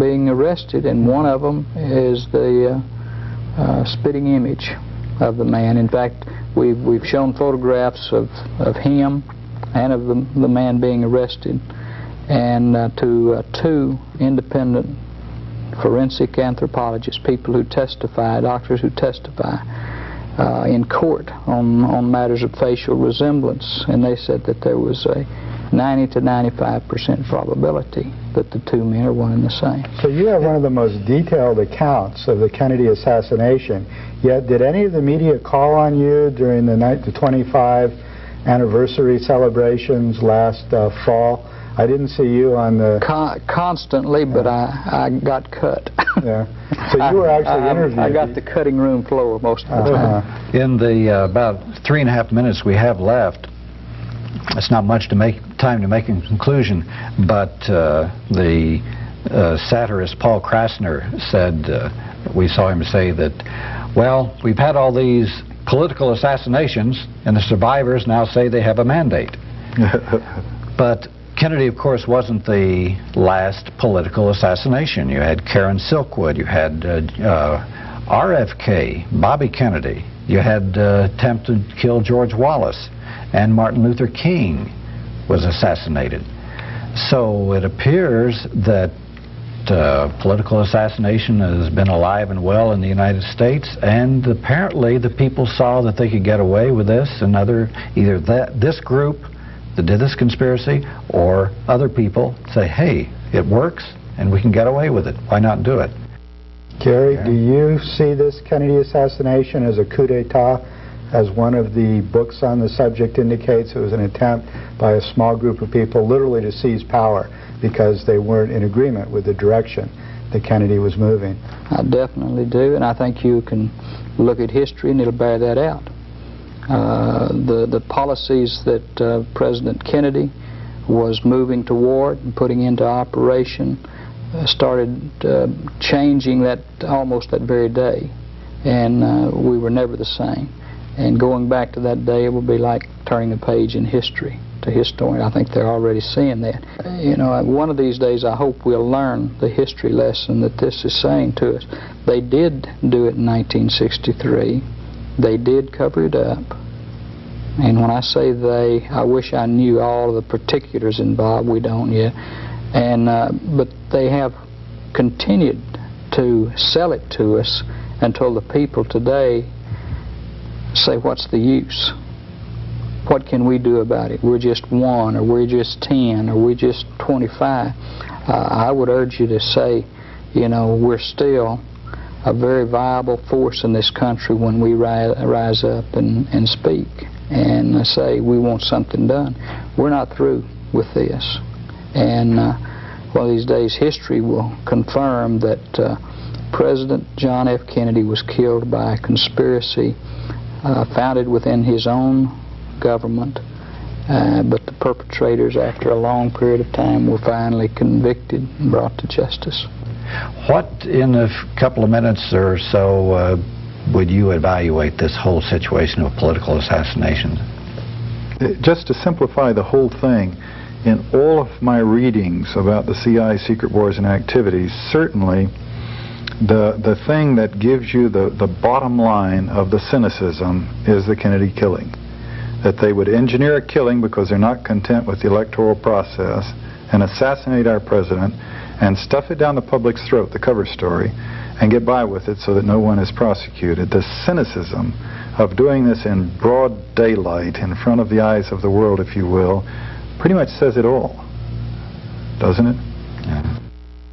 being arrested, and one of them is the spitting image of the man. In fact, we've shown photographs of him and of the man being arrested, and to two independent forensic anthropologists, people who testify, doctors who testify in court on matters of facial resemblance, and they said that there was a 90 to 95% probability that the two men are one and the same. So you have one of the most detailed accounts of the Kennedy assassination, yet did any of the media call on you during the 25 anniversary celebrations last fall? I didn't see you on the... Constantly, but I got cut. Yeah. So you were actually interviewed. I got the cutting room floor most of the time. In the about 3.5 minutes we have left, it's not much time to make a conclusion, but the satirist Paul Krasner said, we saw him say that, well, we've had all these political assassinations, and the survivors now say they have a mandate. But Kennedy, of course, wasn't the last political assassination. You had Karen Silkwood, you had RFK, Bobby Kennedy, you had attempted to kill George Wallace, and Martin Luther King was assassinated. So it appears that political assassination has been alive and well in the United States, and apparently the people saw that they could get away with this, and either this group that did this conspiracy or other people say, hey, it works and we can get away with it. Why not do it? Gary, do you see this Kennedy assassination as a coup d'etat? As one of the books on the subject indicates, it was an attempt by a small group of people literally to seize power because they weren't in agreement with the direction that Kennedy was moving. I definitely do, and I think you can look at history and it'll bear that out. The policies that President Kennedy was moving toward and putting into operation started changing that almost that very day, and we were never the same. And going back to that day, it will be like turning a page in history to historians. I think they're already seeing that. You know, one of these days I hope we'll learn the history lesson that this is saying to us. They did do it in 1963. They did cover it up. And when I say they, I wish I knew all of the particulars involved. We don't yet. And but they have continued to sell it to us until the people today say, what's the use? What can we do about it? We're just 1, or we're just 10, or we're just 25. I would urge you to say, you know, we're still a very viable force in this country when we rise up and speak and say we want something done. We're not through with this. And one of these days history will confirm that President John F. Kennedy was killed by a conspiracy founded within his own government, but the perpetrators, after a long period of time, were finally convicted and brought to justice. What, in a couple of minutes or so, would you evaluate this whole situation of political assassinations? Just to simplify the whole thing, in all of my readings about the CIA secret wars and activities, certainly the thing that gives you the bottom line of the cynicism is the Kennedy killing. That they would engineer a killing because they're not content with the electoral process and assassinate our president and stuff it down the public's throat, the cover story, and get by with it so that no one is prosecuted. The cynicism of doing this in broad daylight in front of the eyes of the world, if you will, pretty much says it all, doesn't it? Yeah.